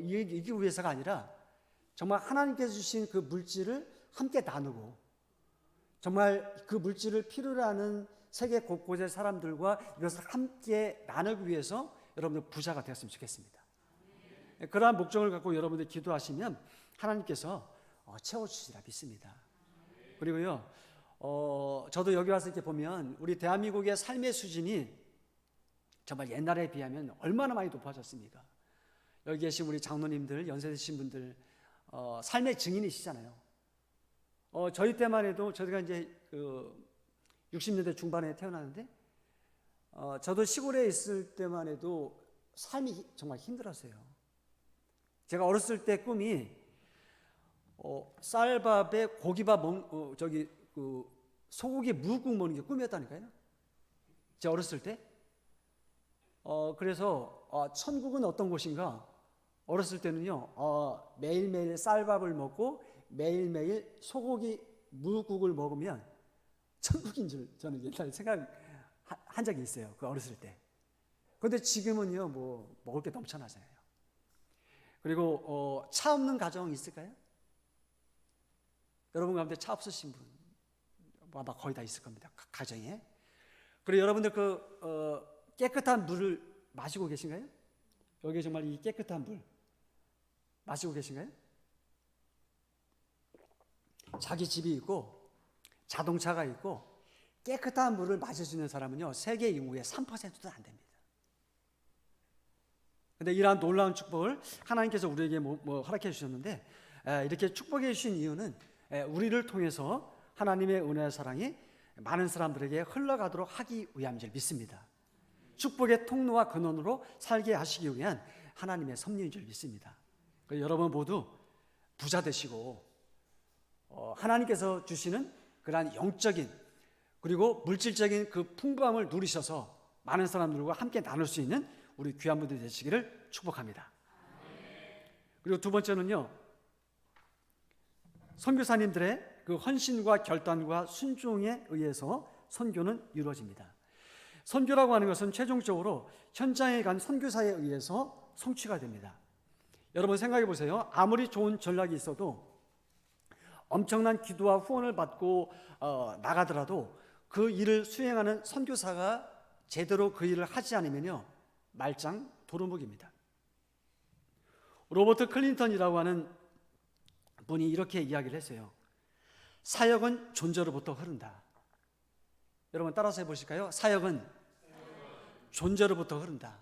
S3: 이기 위해서가 아니라 정말 하나님께서 주신 그 물질을 함께 나누고 정말 그 물질을 필요로 하는 세계 곳곳의 사람들과 이것을 함께 나누기 위해서 여러분들 부자가 되었으면 좋겠습니다. 그러한 목적을 갖고 여러분들 기도하시면 하나님께서 채워주시리라 믿습니다. 그리고요, 저도 여기 와서 이렇게 보면 우리 대한민국의 삶의 수준이 정말 옛날에 비하면 얼마나 많이 높아졌습니까? 여기 계신 우리 장로님들, 연세 드신 분들 삶의 증인이시잖아요. 저희 때만 해도 저희가 이제 60년대 중반에 태어났는데 저도 시골에 있을 때만 해도 삶이 정말 힘들었어요. 제가 어렸을 때 꿈이 쌀밥에 고기밥 소고기 무국 먹는 게 꿈이었다니까요. 제가 어렸을 때. 그래서 천국은 어떤 곳인가? 어렸을 때는요, 매일매일 쌀밥을 먹고 매일매일 소고기 무국을 먹으면 천국인 줄 저는 옛날에 생각한 적이 있어요. 그 어렸을 때. 그런데 지금은요, 뭐 먹을 게 넘쳐나잖아요. 그리고 차 없는 가정 있을까요? 여러분 가운데 차 없으신 분 아마 거의 다 있을 겁니다. 가정에. 그리고 여러분들 깨끗한 물을 마시고 계신가요? 여기 정말 이 깨끗한 물 마시고 계신가요? 자기 집이 있고 자동차가 있고 깨끗한 물을 마실 수 있는 사람은요, 세계 인구의 3%도 안 됩니다. 그런데 이러한 놀라운 축복을 하나님께서 우리에게 허락해 주셨는데, 이렇게 축복해 주신 이유는 우리를 통해서 하나님의 은혜와 사랑이 많은 사람들에게 흘러가도록 하기 위함인 줄 믿습니다. 축복의 통로와 근원으로 살게 하시기 위한 하나님의 섭리인 줄 믿습니다. 여러분 모두 부자 되시고 하나님께서 주시는 그러한 영적인 그리고 물질적인 그 풍부함을 누리셔서 많은 사람들과 함께 나눌 수 있는 우리 귀한 분들이 되시기를 축복합니다. 그리고 두 번째는요, 선교사님들의 그 헌신과 결단과 순종에 의해서 선교는 이루어집니다. 선교라고 하는 것은 최종적으로 현장에 간 선교사에 의해서 성취가 됩니다. 여러분 생각해 보세요. 아무리 좋은 전략이 있어도 엄청난 기도와 후원을 받고 나가더라도 그 일을 수행하는 선교사가 제대로 그 일을 하지 않으면요, 말짱 도루묵입니다. 로버트 클린턴이라고 하는 분이 이렇게 이야기를 했어요. 사역은 존재로부터 흐른다. 여러분 따라서 해보실까요? 사역은 존재로부터 흐른다.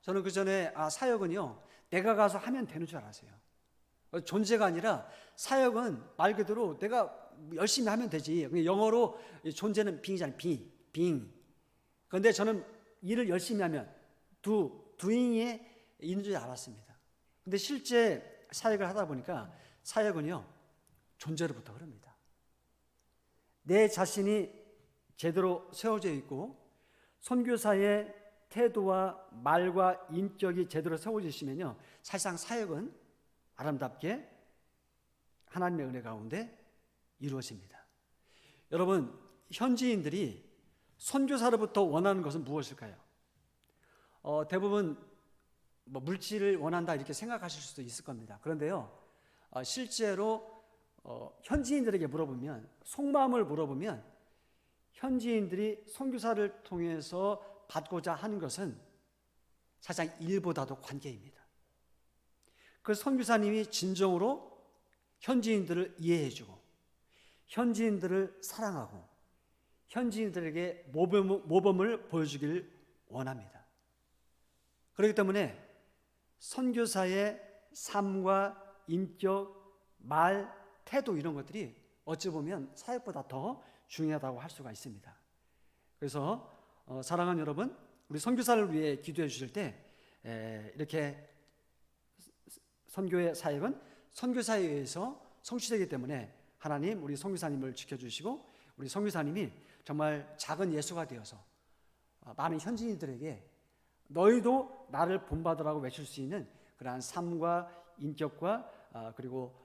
S3: 저는 그 전에 사역은요, 내가 가서 하면 되는 줄 알았어요. 존재가 아니라 사역은 말 그대로 내가 열심히 하면 되지. 영어로 존재는 being이잖아요. being. 그런데 저는 일을 열심히 하면 doing에 있는 줄 알았습니다. 근데 실제 사역을 하다 보니까 사역은요, 존재로부터 흐릅니다. 내 자신이 제대로 세워져 있고 선교사의 태도와 말과 인격이 제대로 세워져 있으면요, 사실상 사역은 아름답게 하나님의 은혜 가운데 이루어집니다. 여러분, 현지인들이 선교사로부터 원하는 것은 무엇일까요? 대부분 물질을 원한다 이렇게 생각하실 수도 있을 겁니다. 그런데요, 실제로 현지인들에게 물어보면, 속마음을 물어보면 현지인들이 선교사를 통해서 받고자 하는 것은 사실상 일보다도 관계입니다. 그 선교사님이 진정으로 현지인들을 이해해주고 현지인들을 사랑하고 현지인들에게 모범을 보여주길 원합니다. 그렇기 때문에 선교사의 삶과 인격, 말, 태도 이런 것들이 어찌 보면 사역보다 더 중요하다고 할 수가 있습니다. 그래서 사랑하는 여러분, 우리 선교사를 위해 기도해 주실 때 이렇게 선교의 사역은 선교사에 의해서 성취되기 때문에 하나님 우리 선교사님을 지켜주시고 우리 선교사님이 정말 작은 예수가 되어서 많은 현지인들에게 너희도 나를 본받으라고 외칠 수 있는 그러한 삶과 인격과 그리고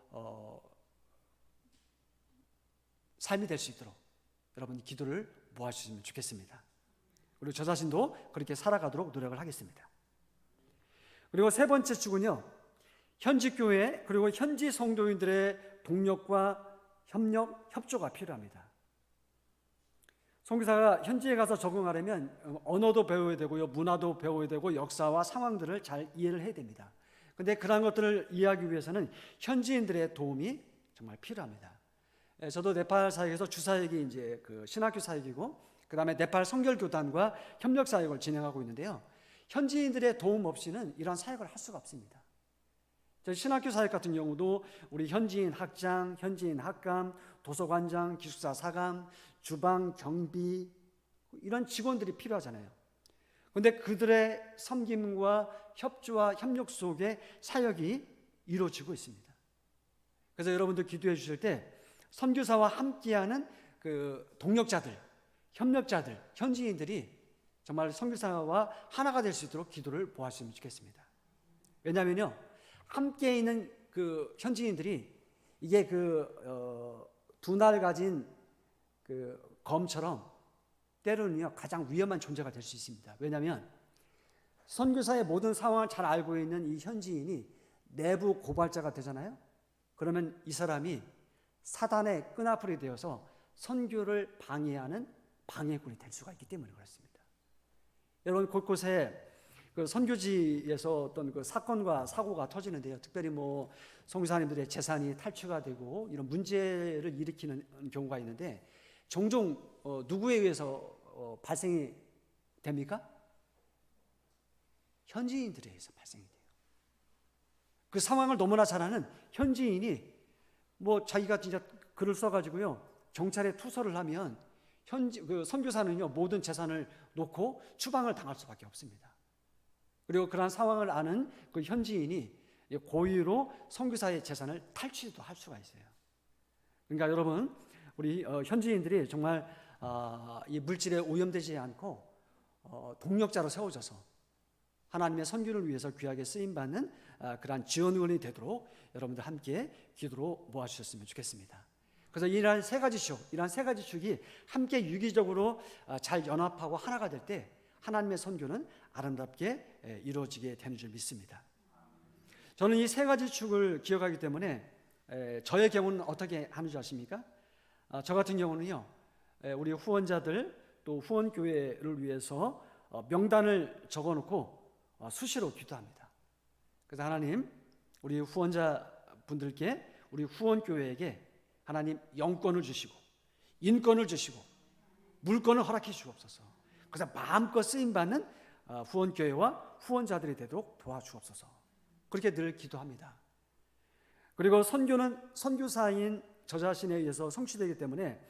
S3: 삶이 될 수 있도록 여러분 기도를 모아주시면 좋겠습니다. 그리고 저 자신도 그렇게 살아가도록 노력을 하겠습니다. 그리고 세 번째 축은요, 현지 교회 그리고 현지 성도인들의 동력과 협력, 협조가 필요합니다. 선교사가 현지에 가서 적응하려면 언어도 배워야 되고요, 문화도 배워야 되고 역사와 상황들을 잘 이해를 해야 됩니다. 그런데 그런 것들을 이해하기 위해서는 현지인들의 도움이 정말 필요합니다. 저도 네팔 사역에서 주사역이 이제 그 신학교 사역이고, 그 다음에 네팔 선결교단과 협력 사역을 진행하고 있는데요. 현지인들의 도움 없이는 이런 사역을 할 수가 없습니다. 저희 신학교 사역 같은 경우도 우리 현지인 학장, 현지인 학감, 도서관장, 기숙사 사감, 주방, 경비 이런 직원들이 필요하잖아요. 그런데 그들의 섬김과 협조와 협력 속에 사역이 이루어지고 있습니다. 그래서 여러분들 기도해 주실 때 선교사와 함께하는 그 동력자들, 협력자들, 현지인들이 정말 선교사와 하나가 될 수 있도록 기도를 보았으면 좋겠습니다. 왜냐하면요, 함께 있는 그 현지인들이 이게 두 날 가진 그 검처럼 때로는요 가장 위험한 존재가 될 수 있습니다. 왜냐하면 선교사의 모든 상황을 잘 알고 있는 이 현지인이 내부 고발자가 되잖아요. 그러면 이 사람이 사단의 끈앞풀이 되어서 선교를 방해하는 방해꾼이 될 수가 있기 때문에 그렇습니다. 여러분, 곳곳에 그 선교지에서 어떤 그 사건과 사고가 터지는데요. 특별히 뭐 선교사님들의 재산이 탈취가 되고 이런 문제를 일으키는 경우가 있는데 종종 누구에 의해서 발생이 됩니까? 현지인들에 의해서 발생이 돼요. 그 상황을 너무나 잘 아는 현지인이 뭐 자기가 진짜 글을 써가지고요 경찰에 투서를 하면 그 선교사는요 모든 재산을 놓고 추방을 당할 수밖에 없습니다. 그리고 그러한 상황을 아는 그 현지인이 고의로 선교사의 재산을 탈취도 할 수가 있어요. 그러니까 여러분, 우리 현지인들이 정말 이 물질에 오염되지 않고 동력자로 세워져서 하나님의 선교를 위해서 귀하게 쓰임받는 그러한 지원원이 되도록 여러분들 함께 기도로 모아주셨으면 좋겠습니다. 그래서 이러한 세 가지 축이 함께 유기적으로 잘 연합하고 하나가 될 때 하나님의 선교는 아름답게 이루어지게 되는 줄 믿습니다. 저는 이 세 가지 축을 기억하기 때문에 저의 경우는 어떻게 하는 줄 아십니까? 저 같은 경우는요, 우리 후원자들 또 후원교회를 위해서 명단을 적어놓고 수시로 기도합니다. 그래서 하나님, 우리 후원자분들께, 우리 후원교회에게 하나님 영권을 주시고 인권을 주시고 물권을 허락해 주옵소서. 그래서 마음껏 쓰임받는 후원교회와 후원자들이 되도록 도와주옵소서. 그렇게 늘 기도합니다. 그리고 선교는 선교사인 저 자신에 의해서 성취되기 때문에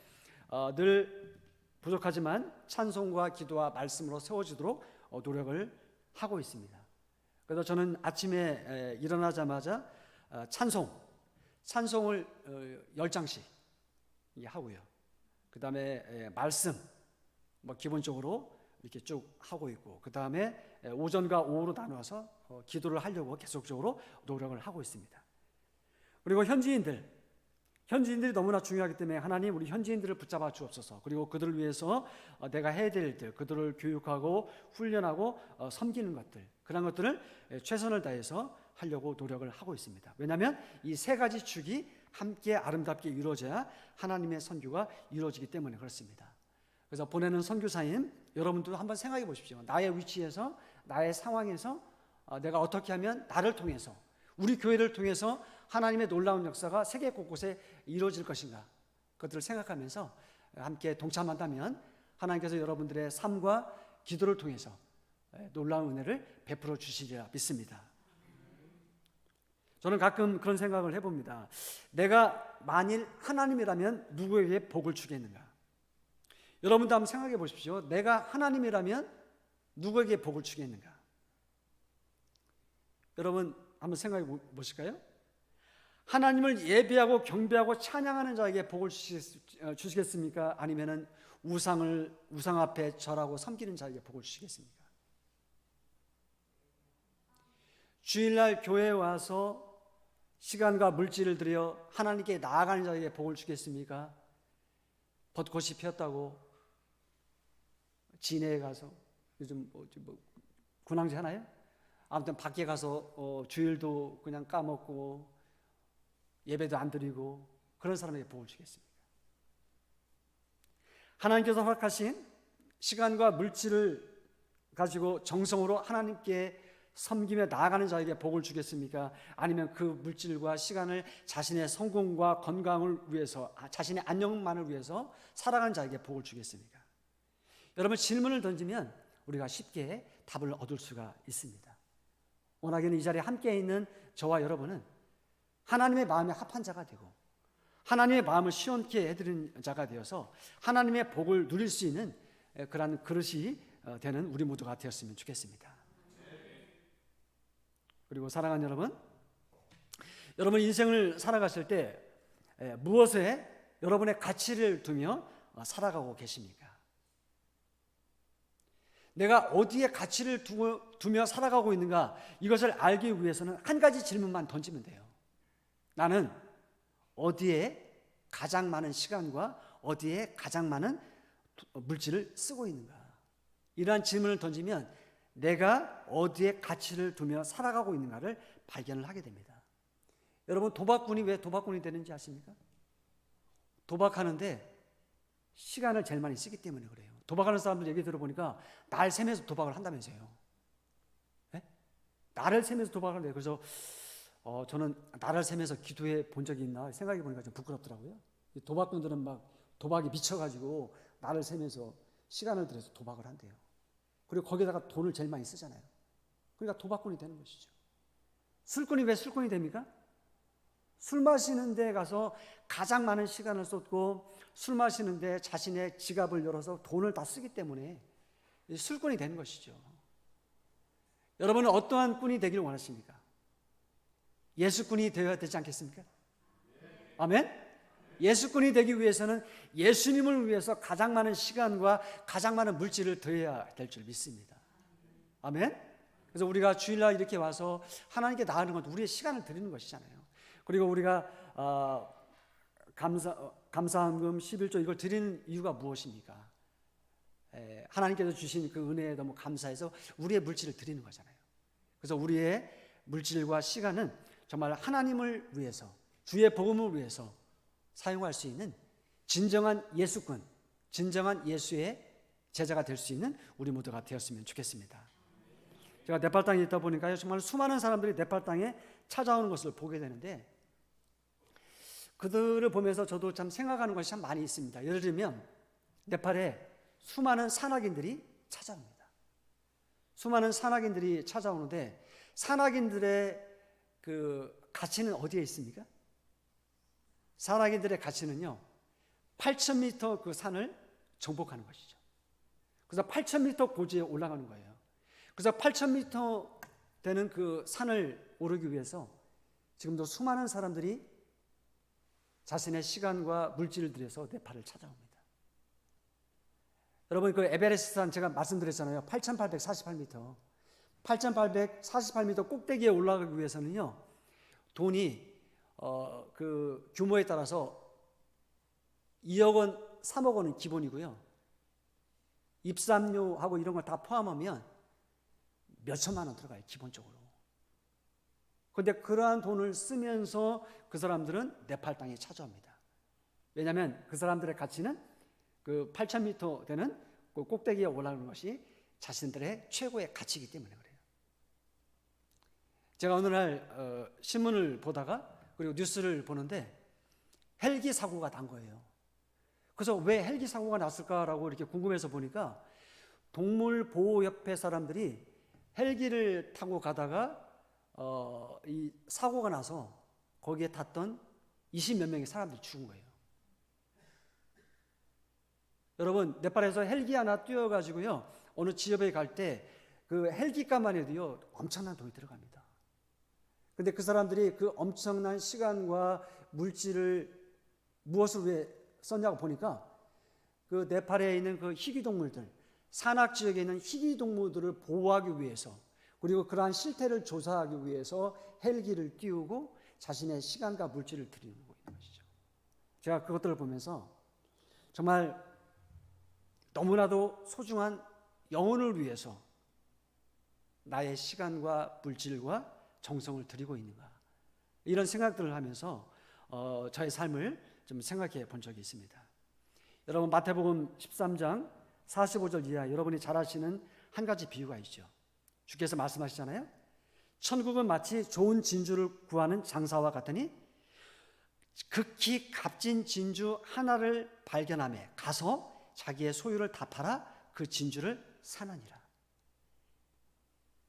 S3: 늘 부족하지만 찬송과 기도와 말씀으로 세워지도록 노력을 하고 있습니다. 그래서 저는 아침에 일어나자마자 찬송을 10장씩 하고요. 그 다음에 말씀 뭐 기본적으로 이렇게 쭉 하고 있고, 그 다음에 오전과 오후로 나누어서 기도를 하려고 계속적으로 노력을 하고 있습니다. 그리고 현지인들이 너무나 중요하기 때문에 하나님, 우리 현지인들을 붙잡아 주옵소서. 그리고 그들을 위해서 내가 해야 될 일들, 그들을 교육하고 훈련하고 섬기는 것들, 그런 것들을 최선을 다해서 하려고 노력을 하고 있습니다. 왜냐하면 이 세 가지 축이 함께 아름답게 이루어져야 하나님의 선교가 이루어지기 때문에 그렇습니다. 그래서 보내는 선교사인 여러분도 한번 생각해 보십시오. 나의 위치에서, 나의 상황에서 내가 어떻게 하면 나를 통해서, 우리 교회를 통해서 하나님의 놀라운 역사가 세계 곳곳에 이루어질 것인가, 그것들을 생각하면서 함께 동참한다면 하나님께서 여러분들의 삶과 기도를 통해서 놀라운 은혜를 베풀어 주시리라 믿습니다. 저는 가끔 그런 생각을 해봅니다. 내가 만일 하나님이라면 누구에게 복을 주겠는가? 여러분도 한번 생각해 보십시오. 내가 하나님이라면 누구에게 복을 주겠는가? 여러분 한번 생각해 보실까요? 하나님을 예배하고 경배하고 찬양하는 자에게 복을 주시겠습니까? 아니면은 우상 앞에 절하고 섬기는 자에게 복을 주시겠습니까? 주일날 교회에 와서 시간과 물질을 들여 하나님께 나아가는 자에게 복을 주겠습니까? 벚꽃이 피었다고 진해에 가서 요즘 뭐 군항제 하나요? 아무튼 밖에 가서 주일도 그냥 까먹고 예배도 안 드리고 그런 사람에게 복을 주겠습니까? 하나님께서 허락하신 시간과 물질을 가지고 정성으로 하나님께 섬기며 나아가는 자에게 복을 주겠습니까? 아니면 그 물질과 시간을 자신의 성공과 건강을 위해서, 자신의 안녕만을 위해서 살아가는 자에게 복을 주겠습니까? 여러분, 질문을 던지면 우리가 쉽게 답을 얻을 수가 있습니다. 워낙에는 이 자리에 함께 있는 저와 여러분은 하나님의 마음에 합한 자가 되고 하나님의 마음을 시원케 해드리는 자가 되어서 하나님의 복을 누릴 수 있는 그러한 그릇이 되는 우리 모두가 되었으면 좋겠습니다. 그리고 사랑하는 여러분 인생을 살아가실 때 무엇에 여러분의 가치를 두며 살아가고 계십니까? 내가 어디에 가치를 두며 살아가고 있는가, 이것을 알기 위해서는 한 가지 질문만 던지면 돼요. 나는 어디에 가장 많은 시간과 어디에 가장 많은 물질을 쓰고 있는가? 이러한 질문을 던지면 내가 어디에 가치를 두며 살아가고 있는가를 발견을 하게 됩니다. 여러분, 도박꾼이 왜 도박꾼이 되는지 아십니까? 도박하는데 시간을 제일 많이 쓰기 때문에 그래요. 도박하는 사람들 얘기 들어보니까 날 세면서 도박을 한다면서요. 네? 나를 세면서 도박을 한대요. 그래서 저는 나를 세면서 기도해 본 적이 있나 생각해 보니까 좀 부끄럽더라고요. 도박꾼들은 막 도박에 미쳐가지고 나를 세면서 시간을 들여서 도박을 한대요. 그리고 거기다가 돈을 제일 많이 쓰잖아요. 그러니까 도박꾼이 되는 것이죠. 술꾼이 왜 술꾼이 됩니까? 술 마시는 데 가서 가장 많은 시간을 쏟고 술 마시는 데 자신의 지갑을 열어서 돈을 다 쓰기 때문에 술꾼이 되는 것이죠. 여러분은 어떠한 꾼이 되기를 원하십니까? 예수꾼이 되어야 되지 않겠습니까? 아멘? 예수꾼이 되기 위해서는 예수님을 위해서 가장 많은 시간과 가장 많은 물질을 드려야 될 줄 믿습니다. 아멘? 그래서 우리가 주일날 이렇게 와서 하나님께 나아가는 건 우리의 시간을 드리는 것이잖아요. 그리고 우리가 감사함금 11조 이걸 드리는 이유가 무엇입니까? 하나님께서 주신 그 은혜에 너무 감사해서 우리의 물질을 드리는 거잖아요. 그래서 우리의 물질과 시간은 정말 하나님을 위해서, 주의 복음을 위해서 사용할 수 있는 진정한 예수꾼, 진정한 예수의 제자가 될 수 있는 우리 모두가 되었으면 좋겠습니다. 제가 네팔 땅에 있다 보니까요, 정말 수많은 사람들이 네팔 땅에 찾아오는 것을 보게 되는데, 그들을 보면서 저도 참 생각하는 것이 참 많이 있습니다. 예를 들면 네팔에 수많은 산악인들이 찾아옵니다. 수많은 산악인들이 찾아오는데 산악인들의 그 가치는 어디에 있습니까? 산악인들의 가치는요, 8,000m 그 산을 정복하는 것이죠. 그래서 8,000m 고지에 올라가는 거예요. 그래서 8,000m 되는 그 산을 오르기 위해서 지금도 수많은 사람들이 자신의 시간과 물질을 들여서 네팔을 찾아옵니다. 여러분, 그 에베레스트 산 제가 말씀드렸잖아요. 8,848m. 8,848m 꼭대기에 올라가기 위해서는요, 돈이 그 규모에 따라서 2억 원, 3억 원은 기본이고요. 입산료하고 이런 걸 다 포함하면 몇 천만 원 들어가요, 기본적으로. 그런데 그러한 돈을 쓰면서 그 사람들은 네팔 땅에 찾아옵니다. 왜냐하면 그 사람들의 가치는 그 8,000m 되는 그 꼭대기에 올라가는 것이 자신들의 최고의 가치이기 때문에 그래요. 제가 오늘날 신문을 보다가 그리고 뉴스를 보는데 헬기 사고가 난 거예요. 그래서 왜 헬기 사고가 났을까라고 이렇게 궁금해서 보니까 동물보호협회 사람들이 헬기를 타고 가다가 이 사고가 나서 거기에 탔던 20몇 명의 사람들이 죽은 거예요. 여러분, 네팔에서 헬기 하나 띄워가지고요, 어느 지역에 갈 때 그 헬기값만 해도요 엄청난 돈이 들어갑니다. 근데 그 사람들이 그 엄청난 시간과 물질을 무엇을 위해 썼냐고 보니까 그 네팔에 있는 그 희귀동물들, 산악 지역에 있는 희귀동물들을 보호하기 위해서, 그리고 그러한 실태를 조사하기 위해서 헬기를 띄우고 자신의 시간과 물질을 들이고 있는 것이죠. 제가 그것들을 보면서 정말 너무나도 소중한 영혼을 위해서 나의 시간과 물질과 정성을 들이고 있는가, 이런 생각들을 하면서 저의 삶을 좀 생각해 본 적이 있습니다. 여러분 마태복음 13장 45절 이하 여러분이 잘 아시는 한 가지 비유가 있죠. 주께서 말씀하시잖아요. 천국은 마치 좋은 진주를 구하는 장사와 같으니 극히 값진 진주 하나를 발견하며 가서 자기의 소유를 다 팔아 그 진주를 사느니라.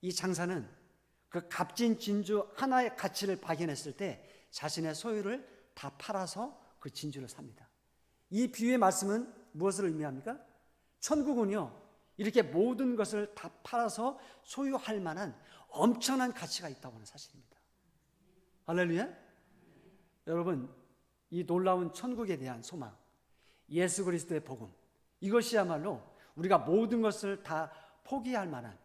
S3: 이 장사는 그 값진 진주 하나의 가치를 발견했을 때 자신의 소유를 다 팔아서 그 진주를 삽니다. 이 비유의 말씀은 무엇을 의미합니까? 천국은요, 이렇게 모든 것을 다 팔아서 소유할 만한 엄청난 가치가 있다고 하는 사실입니다. 할렐루야. 여러분, 이 놀라운 천국에 대한 소망, 예수 그리스도의 복음, 이것이야말로 우리가 모든 것을 다 포기할 만한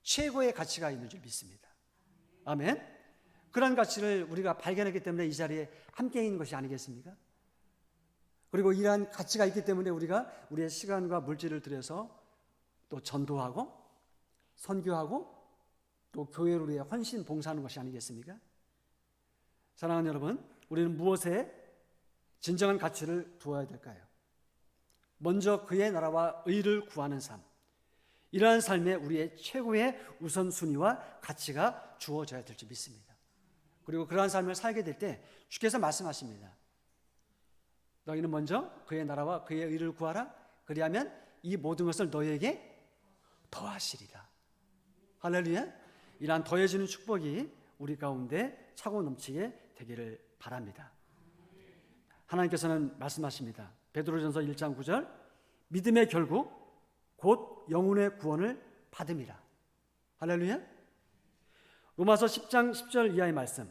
S3: 최고의 가치가 있는 줄 믿습니다. 아멘. 그런 가치를 우리가 발견했기 때문에 이 자리에 함께 있는 것이 아니겠습니까? 그리고 이러한 가치가 있기 때문에 우리가 우리의 시간과 물질을 들여서 또 전도하고 선교하고 또 교회를 위해 헌신 봉사하는 것이 아니겠습니까? 사랑하는 여러분, 우리는 무엇에 진정한 가치를 두어야 될까요? 먼저 그의 나라와 의를 구하는 삶, 이러한 삶에 우리의 최고의 우선순위와 가치가 주어져야 될 줄 믿습니다. 그리고 그러한 삶을 살게 될 때 주께서 말씀하십니다. 너희는 먼저 그의 나라와 그의 의를 구하라. 그리하면 이 모든 것을 너희에게 더하시리라. 할렐루야. 이러한 더해지는 축복이 우리 가운데 차고 넘치게 되기를 바랍니다. 하나님께서는 말씀하십니다. 베드로전서 1장 9절, 믿음의 결국 곧 영혼의 구원을 받음이라. 할렐루야. 로마서 10장 10절 이하의 말씀,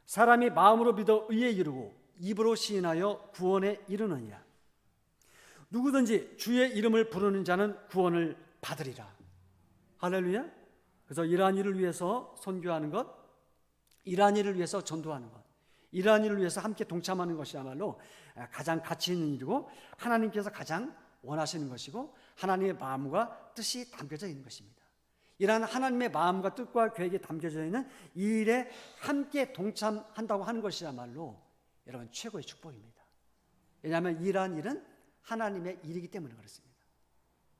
S3: 사람이 마음으로 믿어 의에 이르고 입으로 시인하여 구원에 이르느니라. 누구든지 주의 이름을 부르는 자는 구원을 받으리라. 할렐루야. 그래서 이러한 일을 위해서 선교하는 것, 이러한 일을 위해서 전도하는 것, 이러한 일을 위해서 함께 동참하는 것이야말로 가장 가치 있는 일이고 하나님께서 가장 원하시는 것이고 하나님의 마음과 뜻이 담겨져 있는 것입니다. 이러한 하나님의 마음과 뜻과 계획이 담겨져 있는 이 일에 함께 동참한다고 하는 것이야말로 여러분 최고의 축복입니다. 왜냐하면 이러한 일은 하나님의 일이기 때문에 그렇습니다.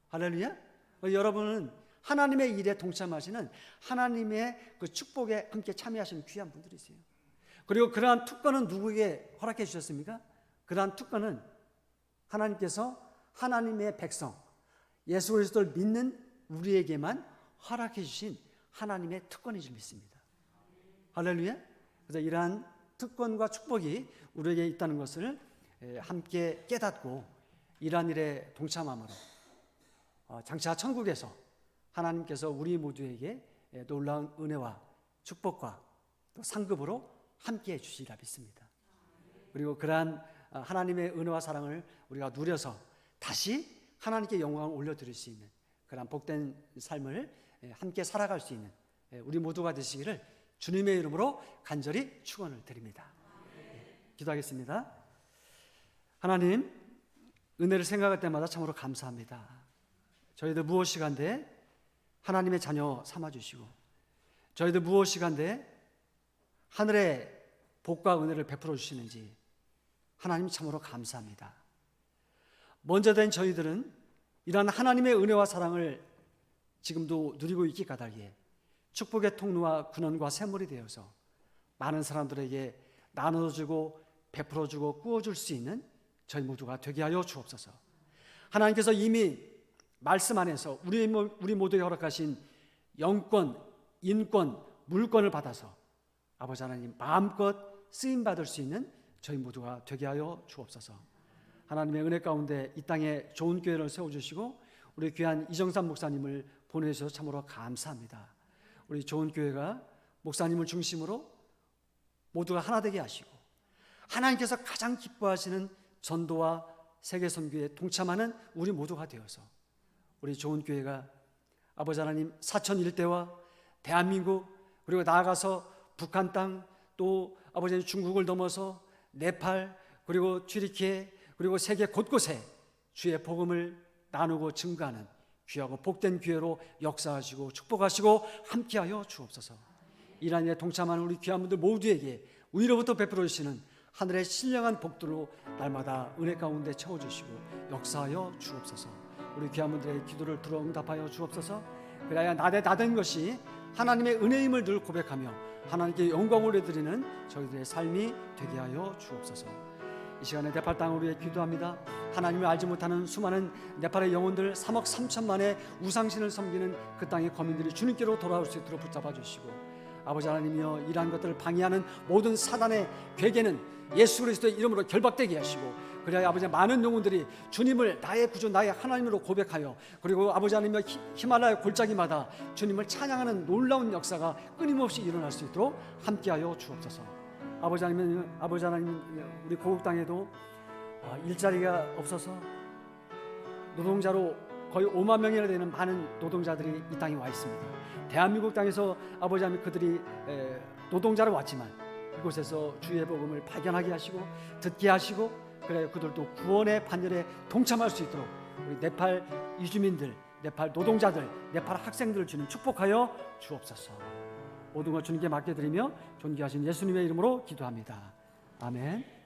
S3: 할렐루야. 여러분은 하나님의 일에 동참하시는 하나님의 그 축복에 함께 참여하시는 귀한 분들이세요. 그리고 그러한 특권은 누구에게 허락해 주셨습니까? 그러한 특권은 하나님께서 하나님의 백성 예수 그리스도를 믿는 우리에게만 허락해 주신 하나님의 특권인 줄 믿습니다. 할렐루야. 그래서 이러한 특권과 축복이 우리에게 있다는 것을 함께 깨닫고 이러한 일에 동참함으로 장차 천국에서 하나님께서 우리 모두에게 놀라운 은혜와 축복과 또 상급으로 함께해 주시리라 믿습니다. 그리고 그러한 하나님의 은혜와 사랑을 우리가 누려서 다시 하나님께 영광을 올려드릴 수 있는 그러한 복된 삶을 함께 살아갈 수 있는 우리 모두가 되시기를 주님의 이름으로 간절히 축원을 드립니다. 기도하겠습니다. 하나님, 은혜를 생각할 때마다 참으로 감사합니다. 저희들 무엇이간데 하나님의 자녀 삼아주시고 저희들 무엇이간데 하늘의 복과 은혜를 베풀어 주시는지 하나님 참으로 감사합니다. 먼저 된 저희들은 이러한 하나님의 은혜와 사랑을 지금도 누리고 있기 까닭에 축복의 통로와 근원과 샘물이 되어서 많은 사람들에게 나눠주고 베풀어주고 꾸어줄 수 있는 저희 모두가 되게 하여 주옵소서. 하나님께서 이미 말씀 안에서 우리 모두에 허락하신 영권, 인권, 물권을 받아서 아버지 하나님 마음껏 쓰임받을 수 있는 저희 모두가 되게 하여 주옵소서. 하나님의 은혜 가운데 이 땅에 좋은 교회를 세워주시고 우리 귀한 이정삼 목사님을 보내주셔서 참으로 감사합니다. 우리 좋은 교회가 목사님을 중심으로 모두가 하나 되게 하시고 하나님께서 가장 기뻐하시는 전도와 세계 선교에 동참하는 우리 모두가 되어서 우리 좋은 교회가 아버지 하나님 사천 일대와 대한민국 그리고 나아가서 북한 땅 또 아버지 하나님 중국을 넘어서 네팔 그리고 튀르키예 그리고 세계 곳곳에 주의 복음을 나누고 증거하는 귀하고 복된 기회로 역사하시고 축복하시고 함께하여 주옵소서. 이러한 일에 동참하는 우리 귀한 분들 모두에게 위로부터 베풀어 주시는 하늘의 신령한 복들로 날마다 은혜 가운데 채워주시고 역사하여 주옵소서. 우리 귀한 분들의 기도를 들어 응답하여 주옵소서. 그래야 나된 것이 하나님의 은혜임을 늘 고백하며 하나님께 영광을 올려드리는 저희들의 삶이 되게 하여 주옵소서. 이 시간에 네팔 땅을 위해 기도합니다. 하나님을 알지 못하는 수많은 네팔의 영혼들 3억 3천만의 우상신을 섬기는 그 땅의 거민들이 주님께로 돌아올 수 있도록 붙잡아 주시고, 아버지 하나님이여, 이러한 것들을 방해하는 모든 사단의 괴계는 예수 그리스도의 이름으로 결박되게 하시고, 그래야 아버지 많은 영혼들이 주님을 나의 구주 나의 하나님으로 고백하여, 그리고 아버지 하나님이여 히말라야 골짜기마다 주님을 찬양하는 놀라운 역사가 끊임없이 일어날 수 있도록 함께하여 주옵소서. 아버지 하나님, 우리 고국 땅에도 일자리가 없어서 노동자로 거의 5만 명이나 되는 많은 노동자들이 이 땅에 와 있습니다. 대한민국 땅에서 아버지 하나님, 그들이 노동자로 왔지만 이곳에서 주의 복음을 발견하게 하시고 듣게 하시고, 그래 그들도 구원의 반열에 동참할 수 있도록 우리 네팔 이주민들, 네팔 노동자들, 네팔 학생들을 주님 축복하여 주옵소서. 모든 것 주님께 맡겨드리며 존귀하신 예수님의 이름으로 기도합니다. 아멘.